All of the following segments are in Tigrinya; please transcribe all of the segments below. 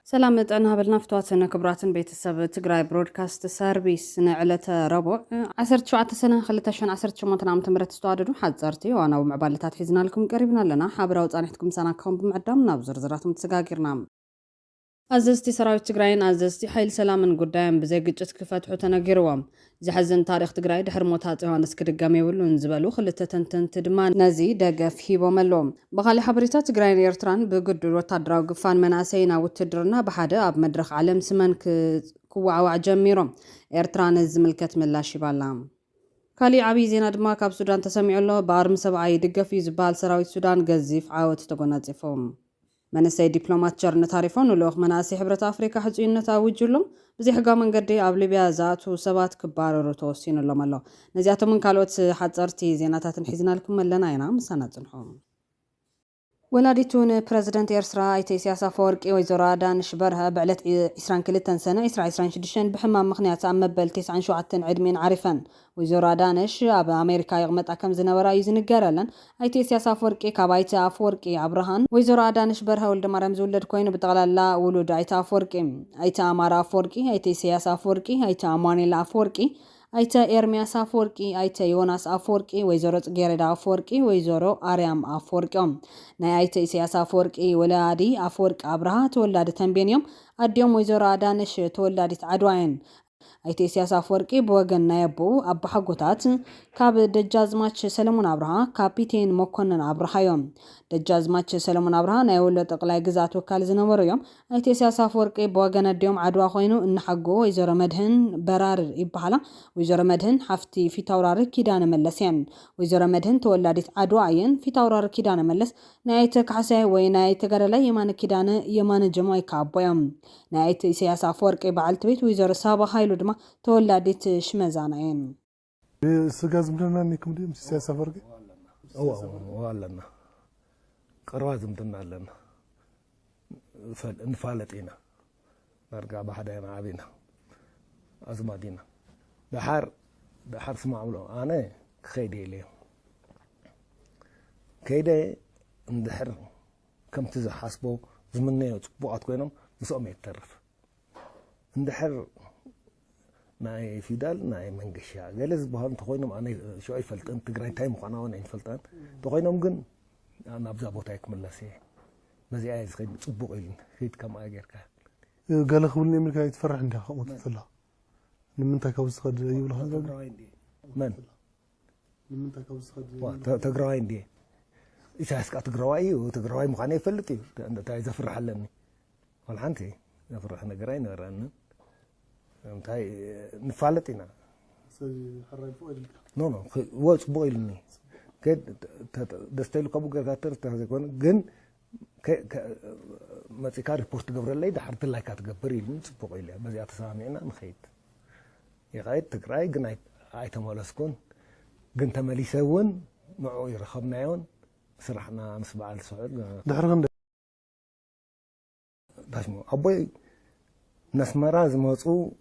سلام أنا هبلنا فتواتنا كبراتن بيت السبت تقرأي برودكاست سيرفيس نعلة ربع عسرت شو عتسنة خلتشان عسرت شو متنام تمرت استواددو حذرتي وأنا ومعبالتات حزنا لكم قريبنا لنا حابرة وطانحتكم سناكم بمعدام نابزر زراتم تسقاقرنا أززتي سراويت تقراين أززتي حيل سلامن قدام بزي قجت كفتحو تناقروام زحزن تاريخ تقراي دحر موتات يوانس كدقامي ولون زبالو خلتا تنتن تدمان نازي داقا فهيبو ملوم بغالي حبريتات تقراين يرتران بقدر وطادراو قفان مناسينا وتدرنا بحادة أب مدرخ عالم سمان كوعو جميرو يرتران الزملكت ملاشي بالام كالي عبي زينا دما كاب سودان تسمع الله بارم سبعي دقا في زبال سراويت سودان قزيف عاوت تقونات زفوم منسي دبلومات جرن تعرفون ولوغ مناسي حبرة أفريقيا حجين نتاوجلهم بزي حقا من قدي قبل بيازات وسبات كبار روتوسين اللهم الله نزياتو من كالوت حتزرتي زيناتات نحيزنا لكم ملنا ينام سنة نحوم ولاديتون بريزيدنت إرسرا أيتي سياسة فورك ويزورو أدانش برها بعلت 22 سنة 26 بحمام مخنيات عم مبل 9 شوعتن عدمين عارفا ويزورو أدانش أب أمريكا يغمت أكم زنورا يزن الجرلن أيتي سياسة فورك كابايتا فورك عبرهان ويزورو أدانش برها ولد مرام زولد كوين بتغلال لا ولود أيتا فورك أيتا أمارا فورك أيتي سياسة فورك أيتا أماني لا فورك أيتا إرمياس أفوركي أيتا يوناس أفوركي ويزورو تجارد أفوركي ويزورو أريام أفوركيهم ناي أيتا إسياس أفوركي ولادي أفورك أبرها تولد تنبينيوم أديوم ويزورو أدانش تولدت عدوين أيتي سياس أفوركي بوغن نايبو أب حقوتات كاب دجازماتش سلمون أبرها كابيتين مكونن أبرها يوم دجازماتش سلمون أبرها نايولو تقلاي قزات وكال زنورو يوم أيتي سياس أفوركي بوغن الديوم عدوا خوينو إن حقو ويزورو مدهن برار إبحالا ويزورو مدهن حفتي في تورار كيدان ملسين ويزورو مدهن تولدت عدوين في تورار كيدان ملس نايتك حسي وينايتك غرلي يمان كيدان يمان جمعي كابو يوم نايت سياس أفوركي بعلت بيت ويزورو سابا هايلو دما تولدت شمزانين سجاز مدنا نيكم دي سياسة فرقي والله قروات مدنا لنا نفالتينا نرجع بحدنا عبينا أزمادينا بحر سمعوا له أنا خيدي ليه كيدا ندحر كم تزح حسبه زمننا بوقت كوينهم مسؤوم يترف ندحر ناي فيدال ناي منقشة جالس بهان تقولهم أنا شو أي فلتان تقرأي تايم قناة وأنا فلتان تقولهم جن أنا أبزع بوتايك من لسه بزي عايز خيد بقولين خيد كم أجر كه قال خبرني أمريكا يتفرح عندها خمسة فلا لمن تكوز خد يقول هذا من لمن تكوز خد تقرأي عندي إذا هسك تقرأي وتقرأي مخانة يفلتي أنت تعيز أفرح لني والحنتي أفرح أنا قرأي نقرأنا متاي نفعلتنا حرّي فوق نو وش بقولني كده دستيلو كابو كاتر تهزكون جن ما تكار ريبورت قبل اللي ده حرت الله كاتقبري من بقولي بس يتسامعنا نخيت يا غايت تقراي جن أي تمالسكون جن تمالي سوون معو يرخبنا يون سرحنا مسبع السعود ده حرقنا باش مو أبوي ناس مراز موصو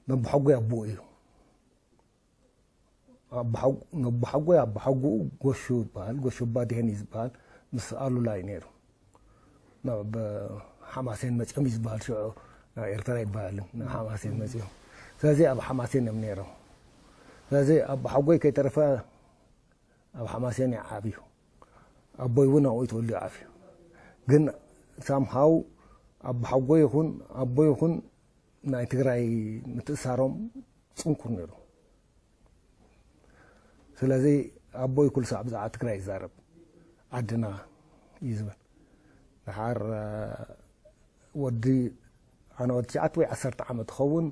نبحقو أبوي نبحقو قوشو بال قوشو بادي هنيز بال مسألو لا ينيرو حماسين مجميز بال شو إرتراي بال حماسين مجميز فازي أب حماسين منيرو فازي أب حقوي كي ترفا أب حماسين عافيو أبوي ونا ويتولي عافيو جن somehow أب حقوي ناي تقرأي متسارم صنكر نيرو سلازي أبوي كل ساعة بزاعة تقرأي زارب عدنا يزبن دحار ودي أنا ودي عطوي 10 عام تخون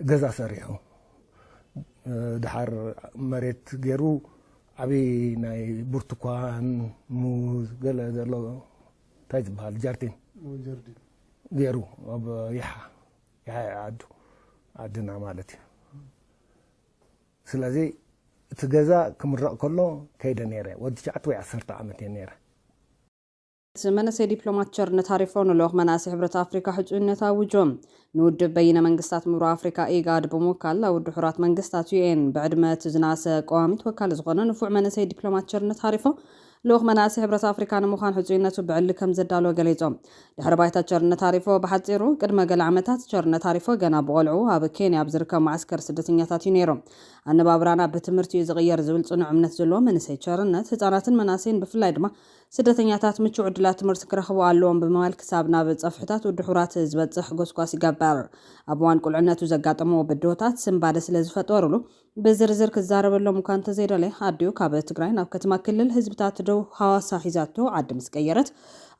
جزا سريعه دحار مريت جيرو أبي ناي برتقان موز قلا دلو تايز بهالجارتين جيرو أب يحا عدنا مالتي سلازي تجزا كمرة كله كيدا نيرة ودي عطوي 10 عامتين نيرة منسي دبلومات جرن تعرفون ولوغ مناسي حبرة أفريقيا حجون نتاوجهم نود بين منقستات مرو أفريقيا إيقاد بموكال ود حرات منقستات UN بعد ما تزناس قوامي توكال زغنا نفوع منسي دبلومات جرن تعرفون لوخ مناسي حبرة أفريقيا نمخان حجينة بعل كم زدالو قليزهم لحربايتا تشرنا تعرفو بحتيرو قد ما قل عمتات تشرنا تعرفو قنا بغلعو هاب كينيا بزركو معسكر سدتنياتات ينيرو أنا بابرانا بتمرتي زغير زول صنع عمنت زلو منسي تشرنت هتانات مناسين بفلاي دما سدتنياتات متشو عدلات مرت كرخوا علوهم بموال كسابنا بتصفحتات ودحورات زبتصح قوسقاسي قبار أبوان كل عناتو زقاطمو بدوتات سنبادة سلازفتورلو بزرزر كزارب اللو مكان تزيد عليه عديو كابة تقرين أو كتما كل الهزبتات دو حواسا حيزاتو عدم سكيرت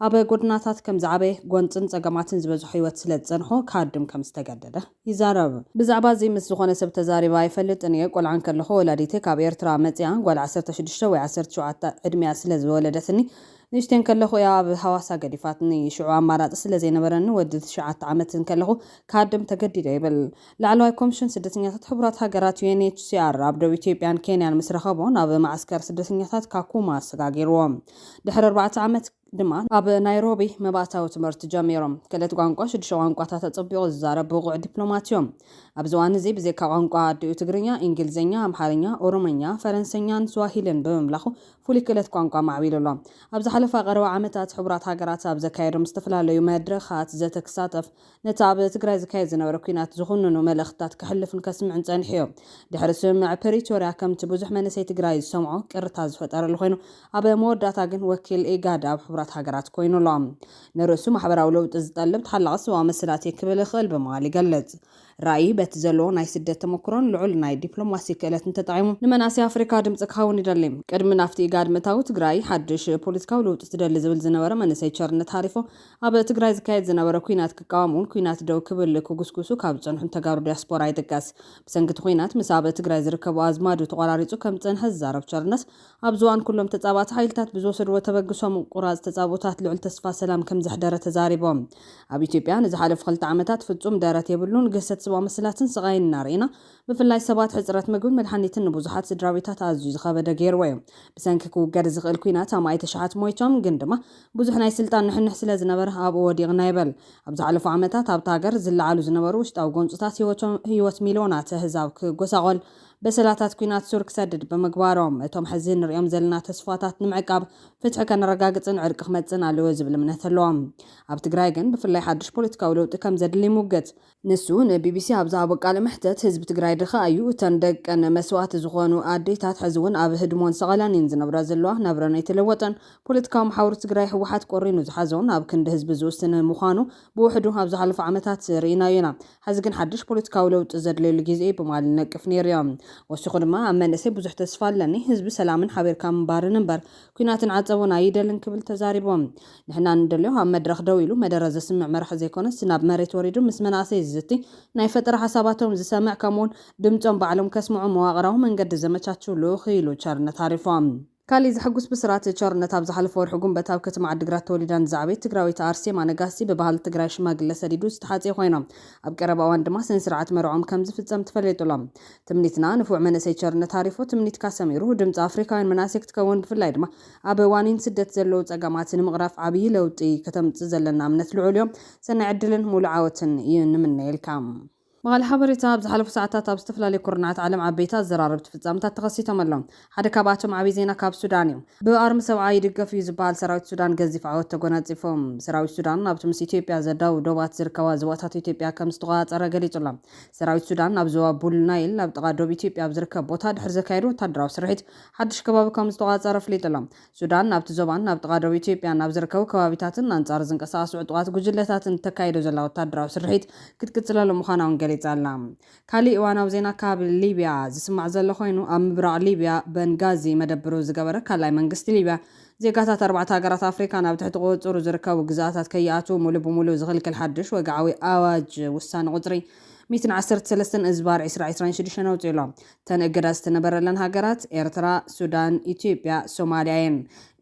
أبا قدناتات كم زعبه قوانتن زقاماتن زبزو حيوات سلات زنحو كادم كم استقدده يزارب بزعبا زي مسلخونة سبت زاري باي فلت أن يقول عن كالخو ولاديتي كابير ترامتيان قول عسرت شدشتو وعسرت شوعات عدمي سلاز ولدتني نشتين كالخو يا بحواسا قديفاتني شعو عمارات سلازي نبرن ودت شعات عمتن كالخو كادم تقديد يبل لعلو كومشن سدتنياتات حبرات هاقرات UNHCR عبدو إثيوبيان كينيان مسرخبون أبا معسكر سدتنياتات كاكوما سقاقيروهم دحر 4 عمت دما أب نيروبي مباتاو تمرت جاميروم كلت قانقا شدشو قانقاتا تطبيق الزارب بوقع دبلوماتيوم أبزوان زي بزيكا قانقا ديو تقرينيا إنجلزينيا أمحارينيا أورومينيا فرنسينيان سواهيلين بمملخو فولي كلت قانقا معويلو لهم أبز حلفا غروا عمتات حبرات هاقرات أبز كايرو مستفلا ليو مدرخات زتك ساتف نتاب تقرأي زكاي زنورو كينات زخوننو ملختات كحلف نكسم عن تنحيو دحرسو مع بريتوريا كم تبوزح منسي تقرأي سمعو كرتاز فتار اللخينو أبا موداتا جن وكيل إيقاد أب حبرات هاقرات كوينو لهم نرسو محبراو لو تزدلب تحلقس ومسلاتي كبل خل بمالي قلت رأي بتزلو ناي سدة تمكرون لعل ناي دبلوماسي كالت نتطعيمو نمناسي أفريقيا دمتك هاون يدلم قدم نافتي إيقاد متاو تقرأي حدش بوليتكاو لو تستدل زبل زنورة منسي تشارن تعرفو أبا تقرأي زكايد زنورة كوينات كقامون كوينات دو كبل لكو قسكوسو كابتن حن تقارو دياسبورا يدقاس بسنكت كوينات مسابة تقرأي زركبو أزمادو تقراريتو كم تنهزار بشارنس أبزوان كلهم تتابات حايلتات بزوسر وتبقسوم قراز تتابوتات لعل تسفا سلام كم زحدارة تزاريبهم أبي تيبيان زحالف خلط عمتات فتوم دارات يبلون قصة سوا مسلاتن صغاين نارينا بفلاي سبات حزرات مقول مدحانيتن بوزحات سدراويتات عزيز خابدا غيرويو بسنككو قرز غيل كوينات أما يتشعات مويتوم قندما بوزحنا سلطان نحن نحسلا زنبر أبو وديغنا يبل أبزحالف عمتات أبتاقر زلعالو زنبروش تاو قنصتات هيوت ميلونات هزاوك قوساغول بسلاتات كوينات سورك سدد بمقبارهم اتوم حزين ريوم زلنا تسفاتات نمعقاب فتح كان رقاقتن عرق خمتن على وزب لمنهتلوهم اب تقرايقن بفلاي حدش بوليتكاو لو تكم زد لي موقت نسون BBC ابزا بقال محتت حزب تقراي دخا ايو تندق ان مسوات زغونو اديتات حزون اب هدمون سغلانين زنبرا زلوه نبرنا يتلوطن بوليتكاو محاور تقراي حوحات قرينو زحزون اب كند حزب زوسن مخانو بوحدو ابزا حلف عمتات ريناينا حزقن حدش بوليتكاو لو تزد لي الجزئي بمال نقف نيريام وسخو دما امنسي بزح تسفا لني حزب سلامن حبير كام بار نمبر كينات عصبون ايدلن كبل تزاريبهم نحنا ندليو ام مدرخ دويلو مدرز سمع مرح زيكونس ناب مريت وريدو مسمناسي زتي ناي فتره حساباتهم زسمع كمون دمصم بعلم كسمعوا مواقرهم من قد زمچاچو لو خيلو چارنا تعرفهم كالي زحقوس بسرات چارنت ابز حلف ورحقون بتاو كتم عدقرات توليدان زعبيت تقراوي تارسي ما نقاسي ببهال تقراي شماقل سديدو استحاتي خوينا اب وان دما سن سرعت مرعوم كم زفصم تفليتو لهم تمنيتنا نفوع منسي چارنت تعرفو تمنيت كاسميرو دمص افريكاين مناسك تكون بفلاي دما اب وانين سدت زلو صقاماتن مقراف عبي لوطي كتمص زلنا امنت العليوم سنع عدلن مولعاوتن ينمنا يلكام مغال حبريتا بزحلف ساعتات بستفلالي كورنات عالم عبيتا زرارب تفصامتات تخصيتهم اللهم حدا كاباتهم عبي زينا كاب سودانيو بأرم سبعاي دقف يزبال سراويت سودان قزيف عوت تقوناتيفهم سراويت سودان نابتمس إثيوبيا زداو دوبات زركوا زواتات إثيوبيا كم ستغات أراغليت اللهم سراويت سودان نابزوا بول نايل نابتغا دوب إثيوبيا بزركب بوتا دحر زكايرو تدراو سرحيت حدش كباب كم ستغات أرفليت اللهم سودان نابتزوبان نابتغا دوب إثيوبيا نابزركو كبابيتاتن نانصار زنقصاص وعطوات قجلتاتن تكايدو زلاو تدراو سرحيت كتكتلالو مخاناون زالام كالي وانا وزينا كاب ليبيا زسمع زل خوينو ام برع ليبيا بنغازي مدبرو زغبره كالاي منغست ليبيا زيغاتات 4 هاغرات افريكا نابتحت قوصرو زركاو غزاتات كياتو مولو بمولو زغلك الحدش وقعوي اواج وسان قطري 113 ازبار 2026 نوتيلو تنقداس تنبرلن هاغرات ኤርትራ ሱዳን ኢትዮጵያ ሶማሊያን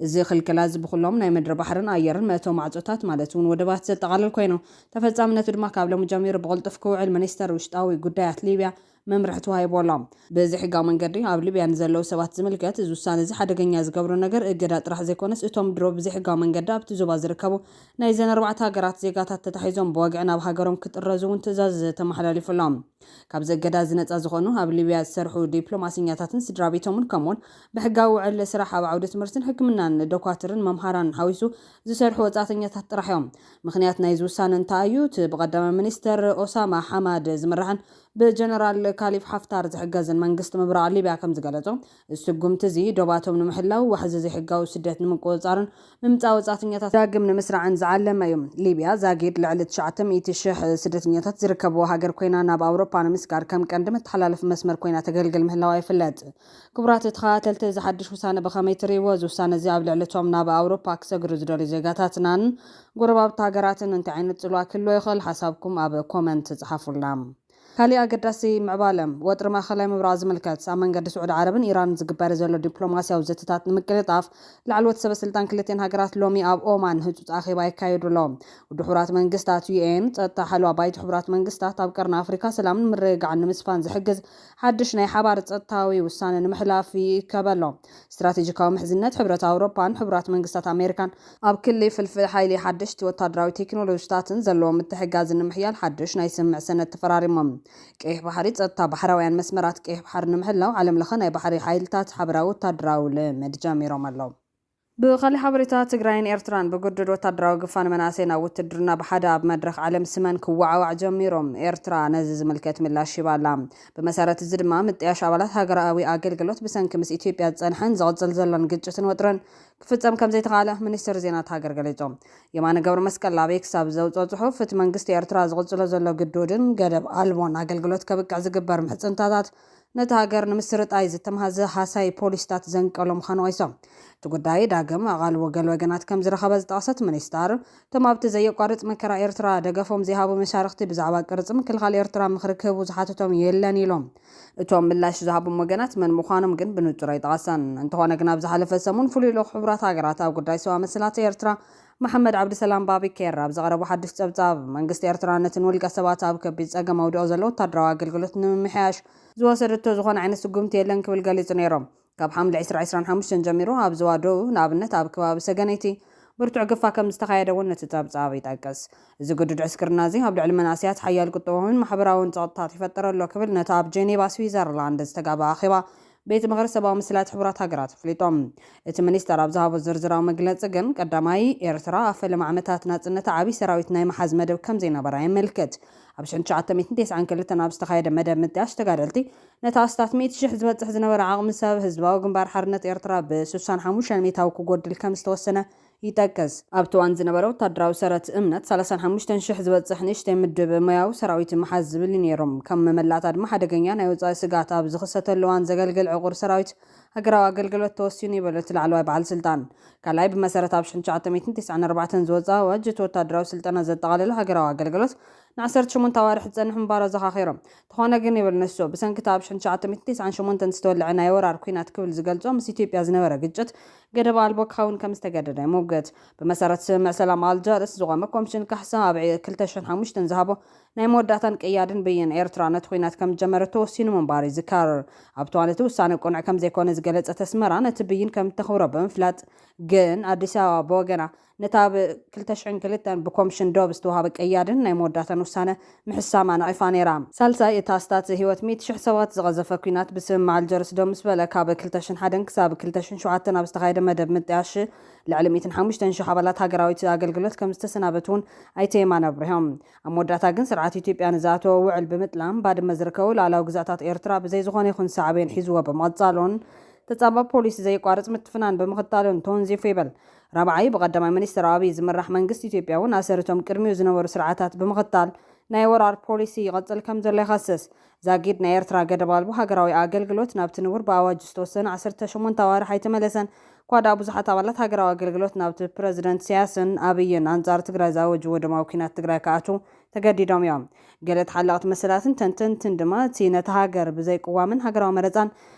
እዚ خلكلاز بخلهم ናይ ምድሪ ባሕርን ኣየርን መቶ ማዕጾታት ማለቱን ወደባት ዘጠቃለል ኮይኑ ተፈጻምነቱ ድማ ካብ ለሙጀሚር ብቕልጥፍ ክውዕል ሚኒስተር ውሽጣዊ ጉዳያት ሊብያ መምርሒ ተዋሂቦሎም ብዝሕጋዊ መንገዲ ኣብ ሊብያ ንዘለዉ ሰባት ዝምልከት እዚ ውሳነ እዚ ሓደገኛ ዝገብሮ ነገር እገዳ ጥራሕ ዘይኮነስ እቶም ድሮ ብዝሕጋዊ መንገዲ ኣብቲ ዞባ ዝርከቡ ናይ ዘን 4 ሃገራት ዜጋታት ተታሒዞም ብወግዕ ናብ ሃገሮም ክጥረዙ እውን ትእዛዝ ተመሓላሊፉሎም ካብ ዘገዳ ዝነፃ ዝኾኑ ኣብ ሊብያ ዝሰርሑ ዲፕሎማስኛታትን ስድራ ቤቶምን ከምኡውን ብሕጋዊ ውዕል ስራሕ ኣብ ዓውዲ ትምህርትን ሕክምናን ዶኳትርን መምሃራን ሓዊሱ ዝሰርሑ ወፃተኛታት ጥራሕ እዮም ምክንያት ናይ ዝውሳነ እንታይ እዩ እቲ ብቀዳማይ ሚኒስተር ኦሳማ ሓማድ ዝምራሕን ብጀነራል ካሊፍ ሓፍታር ዝሕገዝን መንግስቲ ምብራቅ ሊብያ ከም ዝገለጾ እሱጉምቲ እዚ ዶባቶም ንምሕላው ዋሕዚ ዘይሕጋዊ ስደት ንምቁፅጻርን ምምፃእ ወፃተኛታት ዳግም ንምስራዕን ዝዓለመ እዩ ሊብያ ዛጊድ ልዕሊ 900,000 ስደተኛታት ዝርከብዎ ሃገር ኮይና ናብ ኣውሮፓ ንምስጋር ከም ቀንዲ መተሓላለፊ መስመር ኮይና ተገልግል ምህላዋ ይፍለጥ ክቡራት ተኸታተልቲ ዝሓድሽ ውሳነ ብኸመይ ትሪእዎ እዚ ውሳነ እዚ ኣብ ልዕሊቶም ናብ ኣውሮፓ ክሰግሩ ዝደልዩ ዜጋታትናን ጎረባብቲ ሃገራትን እንታይ ዓይነት ጽልዋ ክህልዎ ይኽእል ሓሳብኩም ኣብ ኮመንት ጽሓፉልና ካሊእ ኣገዳሲ ምዕባለም ወጥሪ ማእኸላይ ምብራቕ ዝምልከት ኣብ መንገዲ ስዑድ ዓረብን ኢራን ዝግበር ዘሎ ዲፕሎማስያዊ ዘተታት ንምቅልጣፍ ላዕለዎት ሰበስልጣን ክልቴን ሃገራት ሎሚ ኣብ ኦማን ህፁፅ ኣኼባ ይካየዱሎም ውድብ ሕቡራት መንግስታት ዩኤን ፀጥታ ሓለዋ ባይቱ ሕቡራት መንግስታት ኣብ ቀርኒ ኣፍሪካ ሰላምን ምርግጋዕን ንምስፋን ዝሕግዝ ሓድሽ ናይ ሓባር ፀጥታዊ ውሳነ ንምሕላፍ ይከበሎ ስትራቴጂካዊ ምሕዝነት ሕብረት ኣውሮፓን ሕቡራት መንግስታት ኣሜሪካን ኣብ ክሊ ፍልፍል ሓይሊ ሓድሽቲ ወታደራዊ ቴክኖሎጂታትን ዘለዎ ምትሕግጋዝ ንምሕያል ሓድሽ ናይ ስምዕ ሰነድ ተፈራሪሞም ቀይሕ ባሕሪ ፀጥታ ባሕራውያን መስመራት ቀይሕ ባሕሪ ንምሕላው ዓለም ለኸ ናይ ባሕሪ ሓይልታት ሓበራዊ ወታደራዊ ልምድ ጀሚሮም ኣለው ብኻሊእ ሓበሬታ ትግራይን ኤርትራን ብግድድ ወታደራዊ ግፋን መናእሰይ ናብ ውትድርና ብሓደ ኣብ መድረኽ ዓለም ስመን ክወዓዋዕ ጀሚሮም ኤርትራ ነዚ ዝምልከት ምላሽ ይባላ ብመሰረት እዚ ድማ ምጥያሽ ኣባላት ሃገራዊ ኣገልግሎት ብሰንኪ ምስ ኢትዮጵያ ዝፀንሐን ዝቕፅል ዘሎን ግጭትን ወጥረን ክፍፀም ከም ዘይተኻእለ ሚኒስትር ዜናት ሃገር ገሊፆም የማነ ገብረ መስቀል ኣብ ኤክስ ኣብ ዘውፅኦ ጽሑፍ እቲ መንግስቲ ኤርትራ ዝቕፅሎ ዘሎ ግድድን ገደብ ኣልቦን ኣገልግሎት ከብቅዕ ዝግበር ምሕፅንታታት ነቲ ሃገር ንምስርጣይ ዝተመሃዘ ሃሳይ ፖሊስታት ዘንቀሎም ኸንወይሶም እቲ ጉዳይ ዳግም ኣቓልቦ ገለ ወገናት ከም ዝረኸበ ዝጠቕሰት ሚኒስተር እቶም ኣብቲ ዘየቋርፅ መከራ ኤርትራ ደገፎም ዘይሃቡ መሻርክቲ ብዛዕባ ቅርፂ ምክልኻል ኤርትራ ምክሪ ክህቡ ዝሓተቶም የለን ኢሎም እቶም ምላሽ ዝሃቦም ወገናት መን ምዃኖም ግን ብንጹር ኣይጠቐሰን እንተኾነ ግን ኣብ ዝሓለፈ ሰሙን ፍሉይ ልኡኽ ሕቡራት ሃገራት ኣብ ጉዳይ ሰብኣዊ መሰላት ኤርትራ መሐመድ ዓብድሰላም ባቢኬር ኣብ ዘቐረቡ ሓድሽ ፀብጻብ መንግስቲ ኤርትራ ነትን ውልቀ ሰባት ኣብ ከቢድ ፀገም ኣውዲቑ ዘሎ ወታደራዊ ኣገልግሎት ንምምሕያሽ ዝወሰደቶ ዝኾነ ዓይነት ስጉምቲ የለን ክብል ገሊጹ ነይሮም ካብ ሓምሊ 2025 ጀሚሩ ኣብ ዞባ ደቡብ ንኣብነት ኣብ ከባቢ ሰገነይቲ ብርቱዕ ግፋ ከም ዝተኻየደ እውን ነቲ ፀብጻብ ይጠቅስ እዚ ግድድ ዕስክርና እዚ ኣብ ልዕሊ መናእስያት ሓያል ቁጠባውን ማሕበራውን ፀጥታት ይፈጠረሎ ክብል ነቲ ኣብ ጄኔቫ ስዊዘርላንድ ዝተጋብአ ኣኼባ ቤት ምክሪ ሰብኣዊ ምስላት ሕቡራት ሃገራት ፍሊጦም እቲ ሚኒስተር ኣብ ዝሃቦ ዝርዝራዊ መግለፂ ግን ቀዳማይ ኤርትራ ኣብ ፈለማ ዓመታት ናጽነታ ዓብይ ሰራዊት ናይ መሓዝ መደብ ከም ዘይነበራ የመልክት ኣብ 1992 ኣብ ዝተኻየደ መደብ ምጥያሽ ተጋደልቲ ነታ ኣስታት 100,000 ዝበፅሕ ዝነበረ ዓቕሚ ሰብ ህዝባዊ ግንባር ሓርነት ኤርትራ ብ65 ሜታዊ ክጎድል ከም ዝተወሰነ ይጠቅስ ኣብቲ እዋን ዝነበረ ወታደራዊ ሰረት እምነት 35,000 ዝበፅሕ ንእሽተይ ምድብ ሞያዊ ሰራዊት መሓዝ ዝብል ነይሮም ከም መመላእታ ድማ ሓደገኛ ናይ ወፃኢ ስጋት ኣብ ዝኽሰተሉ እዋን ዘገልግል ዕቑር ሰራዊት ሃገራዊ ኣገልግሎት ተወሲኑ ይበል እቲ ላዕለዋይ በዓል ስልጣን ካልኣይ ብመሰረት ኣብ 1994 ዝወፅአ ኣዋጅ እቲ ወታደራዊ ስልጠና ዘጠቓለለ ሃገራዊ ኣገልግሎት ን18 ኣዋርሒ ዝፀንሕ ምንባሮ ዘኻኺሮም ተኾነ ግን ይብል ንሱ ብሰንኪታ ኣብ 1998 ዝተወልዐ ናይ ወራር ኩናት ክብል ዝገልጾ ምስ ኢትዮጵያ ዝነበረ ግጭት ገደብ ኣልቦ ክኸውን ከም ዝተገደደ ይሞገት ብመሰረት ስምምዕ ሰላም ኣልጀርስ ዝቆመ ኮሚሽን ካሕሳ ኣብ 2005 ዝሃቦ ናይ መወዳእታን ቅያድን ብይን ኤርትራ ነቲ ኩናት ከም ጀመረ ተወሲኑ ምንባር ይዝካር ኣብቲ እዋን እቲ ውሳነ ቁኑዕ ከም ዘይኮነ ዝገለጸት ኣስመራ ነቲ ብይን ከም እተኽብሮ ብምፍላጥ ግን ኣዲስ ኣበባ ብወገና ነታ ኣብ 2002 ብኮሚሽን ዶብ ዝተዋሃበ ቅያድን ናይ መወዳእታን ውሳነ ምሕሳማ ነቒፋ ነይራ ሳልሳይ እታ ኣስታት ህይወት 100,000 ሰባት ዝቐዘፈ ኩናት ብስምምዕ ኣልጀርስ ዶ ምስ በለ ካብ 2001 ክሳብ 2007 ኣብ ዝተኻየደ መደብ ምጥያሽ ልዕሊ 105,000 ኣባላት ሃገራዊት ኣገልግሎት ከም ዝተሰናበቱ እውን ኣይተ የማነ ኣብርሆም ኣብ መወዳእታ ግን ስርዓት ኢትዮጵያ ንዝኣተወ ውዕል ብምጥላም ባድመ ዝርከቡ ላዕለዋይ ግዛታት ኤርትራ ብዘይ ዝኾነ ይኹን ሳዕቤን ሒዝዎ ብምቕጻሎን ተጻባቢ ፖሊሲ ዘይቋርጽ ምትፍናን ብምኽታሎን ተወንዚፉ ይበል ራብዓይ ብቀዳማይ ሚኒስትር ኣብይ ዝምራሕ መንግስቲ ኢትዮጵያ እውን ኣሰርቶም ቅድሚኡ ዝነበሩ ስርዓታት ብምኽታል ናይ ወራር ፖሊሲ ይቐጽል ከም ዘሎ ይኸስስ ዛጊድ ናይ ኤርትራ ገደብ ኣልቦ ሃገራዊ ኣገልግሎት ናብቲ ንቡር ብኣዋጅ ዝተወሰነ 18 ኣዋርሒ ኣይተመለሰን ኳዳ ብዙሓት ኣባላት ሃገራዊ ኣገልግሎት ናብቲ ፕረዚደንት ኢሳያስን ኣብይን ኣንጻር ትግራይ ዘኣወጅዎ ድማዊ ኩናት ትግራይ ክኣቱ ተገዲዶም እዮም ገለ ተሓለቕቲ መሰላትን ተንተንትን ድማ እቲ ነቲ ሃገር ብዘይቅዋምን ሃገራዊ መረፃን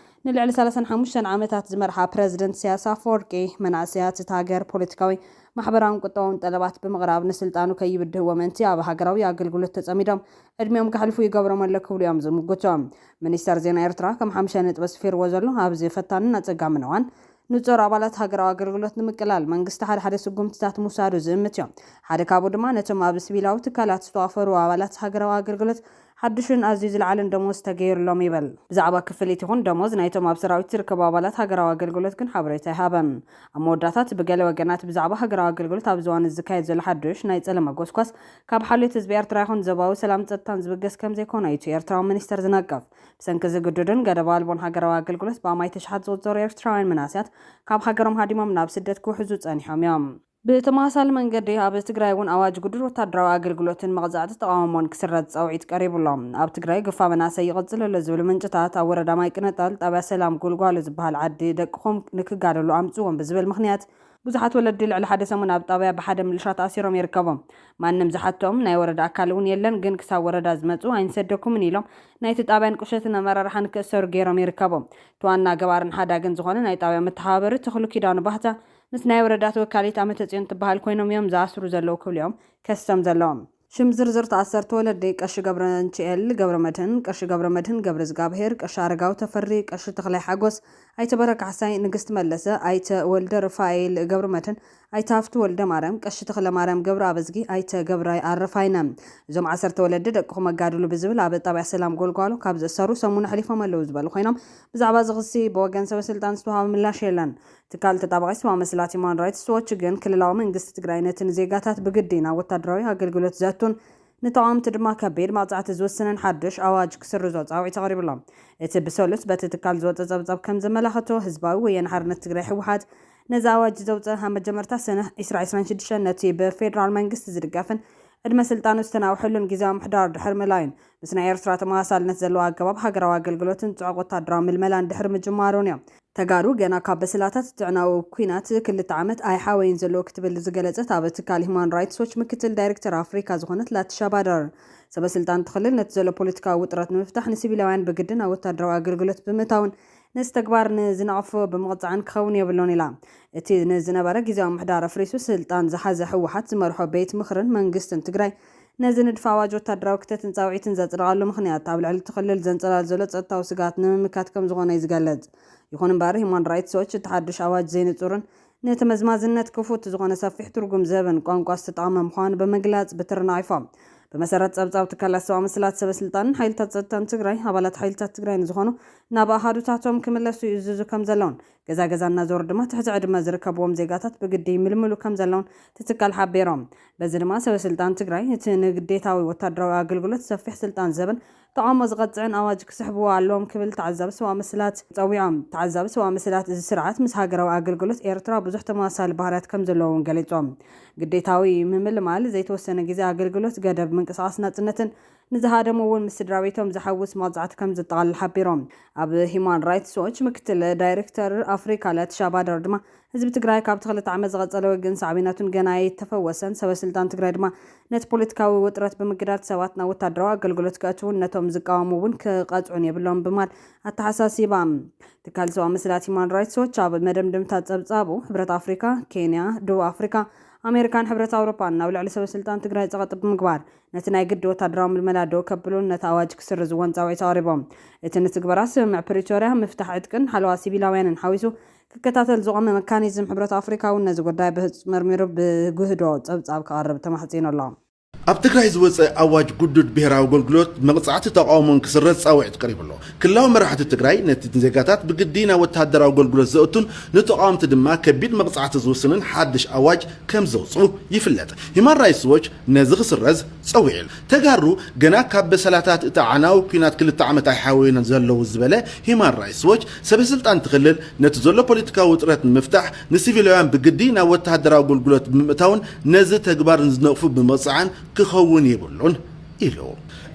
ንልዕሊ 35 ዓመታት ዝመርሓ ፕረዚደንት ኢሳያስ ኣፈወርቂ መናእስያት እቲ ሃገር ፖለቲካዊ ማሕበራውን ቁጠባውን ጠለባት ብምቕራብ ንስልጣኑ ከይብድህ ወመንቲ ኣብ ሃገራዊ ኣገልግሎት ተጸሚዶም ዕድሜኦም ክሕልፉ ይገብሮም ኣለዉ ክብሉ እዮም ዝምግቶም። ሚኒስተር ዜና ኤርትራ ከም 5 ነጥቢ ኣስፊርዎ ዘሎ ኣብዚ ፈታንን ኣጸጋምን እዋን ንጹር ኣባላት ሃገራዊ ኣገልግሎት ንምቅላል መንግስቲ ሓደ ስጉምትታት ምውሳዱ ዝእምት እዮም። ሓደ ካብኡ ድማ ነቶም ኣብ ሲቪላዊ ትካላት ዝተዋፈሩ ኣባላት ሃገራዊ ኣገልግሎት ሓድሽን ኣዝዩ ዝለዓለን ደሞዝ ተገይሩሎም ይበል። ብዛዕባ ክፍሊት ይኹን ደሞዝ ናይቶም ኣብ ሰራዊት ዝርከቡ ኣባላት ሃገራዊ ኣገልግሎት ግን ሓበሬታ ይሃበን። ኣብ መወዳታት ብገለ ወገናት ብዛዕባ ሃገራዊ ኣገልግሎት ኣብ ዝዋን ዝካየድ ዘሎ ሓድሽ ናይ ጸለመ ጎስጓስ ካብ ሓልዮት ህዝቢ ኤርትራ ይኹን ዞባዊ ሰላም ጸጥታን ዝብገስ ከም ዘይኮነ እዩ ኤርትራዊ ሚኒስተር ዝነቀፍ። ብሰንኪ ዝግድድን ገደብ ኣልቦን ሃገራዊ ኣገልግሎት ብኣማይ ተሽሓት ዝቁጸሩ ኤርትራውያን መናስያት ካብ ሃገሮም ሃዲሞም ናብ ስደት ክውሕዙ ጸኒሖም እዮም። ብተመሳሳሊ መንገዲ ኣብ ትግራይ እውን ኣዋጅ ጉዱር ወታደራዊ ኣገልግሎትን መቕጻዕቲ ተቃውሞን ክስረዝ ጸውዒት ቀሪቡሎም። ኣብ ትግራይ ግፋ መናሰይ ይቕጽል ኣሎ ዝብል ምንጭታት ኣብ ወረዳ ማይ ቅነጠል ጣብያ ሰላም ጉልጓሎ ዝበሃል ዓዲ ደቅኹም ንክጋደሉ ኣምጽዎም ብዝብል ምኽንያት ብዙሓት ወለዲ ልዕሊ ሓደ ሰሙን ኣብ ጣብያ ብሓደ ምልሻት ኣሲሮም ይርከቦም። ማንም ዝሓቶም ናይ ወረዳ ኣካል እውን የለን፣ ግን ክሳብ ወረዳ ዝመጹ ኣይንሰደኩምን ኢሎም ናይቲ ጣብያን ቁሸትን ኣመራርሓን ክእሰሩ ገይሮም ይርከቦም። ተዋና ገባርን ሓዳግን ዝኾነ ናይ ጣብያ መተሓባበሪ ተኽሉ ኪዳኑ ባህታ ምስ ናይ ወረዳት ወካሊት ኣመተ ጽዮን ትበሃል ኮይኖም እዮም ዝኣስሩ ዘለዉ ክብሉ እዮም ከሰም ዘለዎም። ሽም ዝርዝር ተኣሰርተ ወለዲ ቀሺ ገብረ እንቺኤል ገብረ መድህን፣ ቀሺ ገብረ መድህን ገብረ ዝጋብሄር፣ ቀሺ አረጋው ተፈሪ፣ ቀሺ ተኽላይ ሓጎስ፣ ኣይተ በረካ ሓሳይ፣ ንግስቲ መለሰ፣ ኣይተ ወልደ ርፋኤል ገብረ መድህን፣ ኣይተ ሃፍቱ ወልደ ማርያም፣ ቀሺ ተኽለ ማርያም ገብረ ኣበዝጊ፣ ኣይተ ገብራይ ኣረፋይና እዞም 10 ወለዲ ደቅኹም ኣጋድሉ ብዝብል ኣብ ጣብያ ሰላም ጎልጓሎ ካብ ዝእሰሩ ሰሙን ሓሊፎም ኣለዉ ዝበሉ ኮይኖም ብዛዕባ ዝኽሲ ብወገን ሰበስልጣን ዝተዋሃበ ምላሽ የለን። ትካል ተጣባቂ ሰብኣዊ መስላት ሂውማን ራይትስ ዎች ግን ክልላዊ መንግስቲ ትግራይ ነቲ ዜጋታት ብግዲ ናብ ወታደራዊ ኣገልግሎት ዘቱን ንተቃውምቲ ድማ ከቢድ መቕጻዕቲ ዝወስነን ሓድሽ ኣዋጅ ክስርዞ ጻውዒት ኣቕሪብሎም። እቲ ብሰሉስ በቲ ትካል ዝወፀ ጸብጻብ ከም ዘመላኽቶ ህዝባዊ ወያነ ሓርነት ትግራይ ህወሓት ነዚ ኣዋጅ ዘውፅአ ኣብ መጀመርታ ሰነ 2026 ነቲ ብፌደራል መንግስቲ ዝድገፍን ዕድመ ስልጣኑ ዝተናውሐሉን ጊዜያዊ ምሕዳር ድሕር ምላይን ምስ ናይ ኤርትራ ተመሳሳልነት ዘለዎ ኣገባብ ሃገራዊ ኣገልግሎትን ጽዑቕ ወታደራዊ ምልመላን ድሕር ምጅማሩን እዮም። ተጋሩ ገና ካብ በስላታት ጥዕናዊ ኩናት 2 ዓመት ኣይሓወይን ዘለዎ ክትብል ዝገለጸት ኣብ ትካል ሂውማን ራይትስ ዎች ምክትል ዳይሬክተር ኣፍሪካ ዝኾነት ላቲሻ ባደር ሰበስልጣን ትኽልል ነቲ ዘሎ ፖለቲካዊ ውጥረት ንምፍታሕ ንሲቪላውያን ብግድን ኣብ ወታደራዊ ኣገልግሎት ብምእታውን ነዚ ተግባር ንዝነቕፎ ብምቕጻዕን ክኸውን የብሎን ኢላ። እቲ ንዝነበረ ጊዜያዊ ምሕዳር ኣፍሪሱ ስልጣን ዝሓዘ ህወሓት ዝመርሖ ቤት ምኽርን መንግስትን ትግራይ ነዚ ንድፈ ኣዋጅ ወታደራዊ ክተትን ጻውዒትን ዘጽድቓሉ ምኽንያት ኣብ ልዕሊ ትኽልል ዘንጸላል ዘሎ ጸጥታዊ ስጋት ንምምካት ከም ዝኾነ እዩ ዝገልጽ። ይኹን እምበር ሂውማን ራይትስ ዎች እቲ ሓድሽ ኣዋጅ ዘይንጹርን ነተመዝማዝነት ክፉት ዝኾነ ሰፊሕ ትርጉም ዝህብን ቋንቋ ዝተጠቐመ ምዃኑ ብምግላጽ ብትርናዒፎም። በመሰረት ጸብጻብ ትካላት ሰብኣዊ መስላት ሰበስልጣንን ሓይልታት ጸጥታን ትግራይ ኣባላት ሓይልታት ትግራይ ዝኾኑ ናብ ኣሃዱታቶም ክምለሱ ይእዝዙ ከም ዘለውን ገዛ እናዞሩ ድማ ትሕቲ ዕድመ ዝርከብዎም ዜጋታት ብግዲ ይምልምሉ ከም ዘለውን ትትካል ሓቢሮም። በዚ ድማ ሰበስልጣን ትግራይ እቲ ንግዴታዊ ወታደራዊ ኣገልግሎት ሰፊሕ ስልጣን ዝህብን ተቃውሞ ዝቐጽዕን ኣዋጅ ክስሕብዎ ኣለዎም ክብል ተዓዛቢ ሰብኣዊ መስላት ጸዊዖም። ተዓዛቢ ሰብኣዊ መስላት እዚ ስርዓት ምስ ሃገራዊ ኣገልግሎት ኤርትራ ብዙሕ ተመሳሳሊ ባህርያት ከም ዘለዎም ገሊጾም። ግዴታዊ ምምልማል ዘይተወሰነ ግዜ ኣገልግሎት ገደብ ምንቅስቓስ ናጽነትን ንዝሃደሙ እውን ምስ ስድራ ቤቶም ዝሓውስ መቕጻዕቲ ከም ዘጠቓልል ሓቢሮም። ኣብ ሂውማን ራይትስ ዎች ምክትል ዳይሬክተር ኣፍሪካ ላቲሻ ባደር ድማ ህዝቢ ትግራይ ካብ 2 ዓመት ዝቐጸለ ወግን ሳዕቤናቱን ገና ኣይተፈወሰን፣ ሰበስልጣን ትግራይ ድማ ነቲ ፖለቲካዊ ውጥረት ብምግዳድ ሰባት ናብ ወታደራዊ ኣገልግሎት ክእትውን ነቶም ዝቃወሙ እውን ክቐጽዑን የብሎም ብማል ኣተሓሳሲባ። ትካል ሰብኣዊ መስላት ሂውማን ራይትስ ዎች ኣብ መደምደምታት ጸብጻቡ ሕብረት ኣፍሪካ፣ ኬንያ፣ ደቡብ ኣፍሪካ፣ ኣሜሪካን ሕብረት ኣውሮፓን ናብ ልዕሊ ሰበስልጣን ትግራይ ጸቐጥ ብምግባር ነቲ ናይ ግዲ ወታደራዊ ምልመላ ደው ከብሉን ነቲ ኣዋጅ ክስርዝዎን ጻውዒት ኣቕሪቦም። እቲ ንትግበራ ስምምዕ ፕሪቶርያ ምፍታሕ ዕጥቅን ሓለዋ ሲቪላውያንን ሓዊሱ ክከታተል ዝቆመ መካኒዝም ሕብረት ኣፍሪካ እውን ነዚ ጉዳይ ብህፁፅ መርሚሩ ብጉህዶ ጸብጻብ ክቐርብ ተማሕጺኑ ኣሎ። ኣብ ትግራይ ዝወፀ ኣዋጅ ጉዱድ ብሄራዊ ኣገልግሎት መቕጻዕቲ ተቃውሞን ክስረዝ ጻውዒት ቀሪብሎ። ክልላዊ መራሕቲ ትግራይ ነቲ ዜጋታት ብግዲ ናብ ወታደራዊ ኣገልግሎት ዘእቱን ንተቃውምቲ ድማ ከቢድ መቕጻዕቲ ዝውስንን ሓድሽ ኣዋጅ ከም ዘውፅኡ ይፍለጥ። ሂውማን ራይትስ ዎች ነዚ ክስረዝ ጸዊዑ። ተጋሩ ገና ካብ በሰላታት እቲ ዓናዊ ኩናት 2 ዓመት ኣይሓወዩን ዘለዉ ዝበለ ሂውማን ራይትስ ዎች ሰበስልጣን ትኽልል ነቲ ዘሎ ፖለቲካዊ ውጥረት ንምፍታሕ ንሲቪላውያን ብግዲ ናብ ወታደራዊ ኣገልግሎት ብምእታውን ነዚ ተግባር ዝነቕፉ ብምቕጻዕን ክኸውን የብሉን ኢሉ።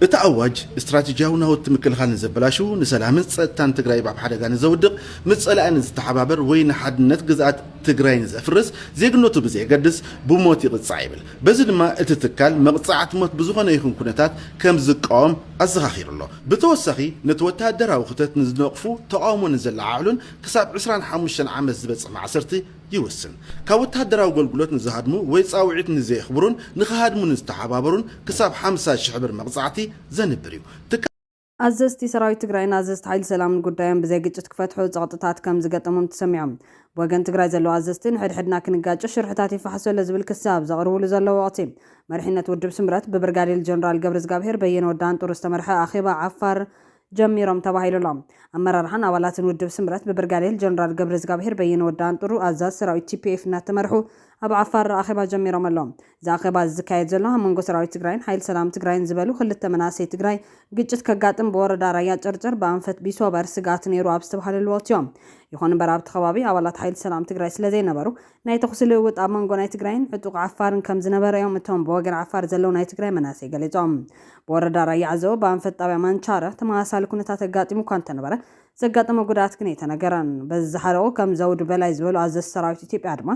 እቲ ኣዋጅ እስትራቴጂያዊ ናውቲ ምክልኻል ዘበላሹ ንሰላምን ጸጥታን ትግራይ ኣብ ሓደጋ ንዘውድቕ ምጸላእን ዝተሓባበር ወይ ንሓድነት ግዝኣት ትግራይ ንዘፍርስ ዜግነቱ ብዘይገድስ ብሞት ይቕጻዕ ይብል። በዚ ድማ እቲ ትካል መቕጻዕቲ ሞት ብዝኾነ ይኹን ኩነታት ከም ዝቃወም ኣዘኻኺሩሎ። ብተወሳኺ ነቲ ወታደራዊ ክተት ንዝነቕፉ ተቃውሞ ንዘለዓዕሉን ክሳብ 25 ዓመት ዝበጽሕ ማዕሰርቲ ይወስን ካብ ወታደራዊ አገልግሎት ንዝሃድሙ ወይ ጻውዒት ንዘይኽብሩን ንኽሃድሙ ንዝተሓባበሩን ክሳብ 50,000 ብር መቕጻዕቲ ዘንብር እዩ አዘዝቲ ሰራዊት ትግራይና አዘዝቲ ኃይል ሰላምን ጉዳዮን ብዘይ ግጭት ክፈትሑ ጸቕጥታት ከም ዝገጠሞም ተሰሚዖም ወገን ትግራይ ዘለዎ አዘዝትን ሕድሕድና ክንጋጭ ሽርሕታት ይፈሓሰሉ ዝብል ክሳብ ዘቕርብሉ ዘለዎ ወቅቲ መሪሕነት ውድብ ስምረት ብብርጋዴር ጀነራል ገብረ እግዚአብሔር በየነ ወዳን ጦር ዝተመርሐ አኺባ ዓፋር ጀሚሮም ተባሂሉሎም አመራርሓን አባላትን ውድብ ስምረት ብብርጋዴር ጀነራል ገብረ እግዚአብሔር በየነ ወዳን ጦር አዛዝ ሰራዊት TPF እናተመርሑ ኣብ ዓፋር አኺባ ጀሚሮም ኣሎም ዛኺባ ዝካየድ ዘሎ መንጎ ሰራዊት ትግራይን ኃይል ሰላም ትግራይን ዝበሉ ክልተ መናእሰይ ትግራይ ግጭት ከጋጥም በወረዳ ራያ ጨርጨር በአንፈት ቢሶበር ስጋት ነይሩ ኣብ ዝተባሃለሉ ወቅቲ እዮም ይኹን እምበር ኣብቲ ከባቢ ኣባላት ኃይል ሰላም ትግራይ ስለዘይነበሩ ናይ ተኹሲ ልውውጥ ኣብ መንጎ ናይ ትግራይን ዕጡቕ ዓፋርን ከም ዝነበረ እዮም እቶም ብወገን ዓፋር ዘለው ናይ ትግራይ መናእሰይ ገሊፆም በወረዳ ራያ ዓዘቦ በአንፈት ጣብያ ማንቻረ ተመሳሳሊ ኩነታት ኣጋጢሙ እኳ እንተነበረ ዘጋጠመ ጉዳት ግን የተነገረን በዝሓረቁ ከም ዘውድ በላይ ዝበሉ አዘዝ ሰራዊት ኢትዮጵያ ድማ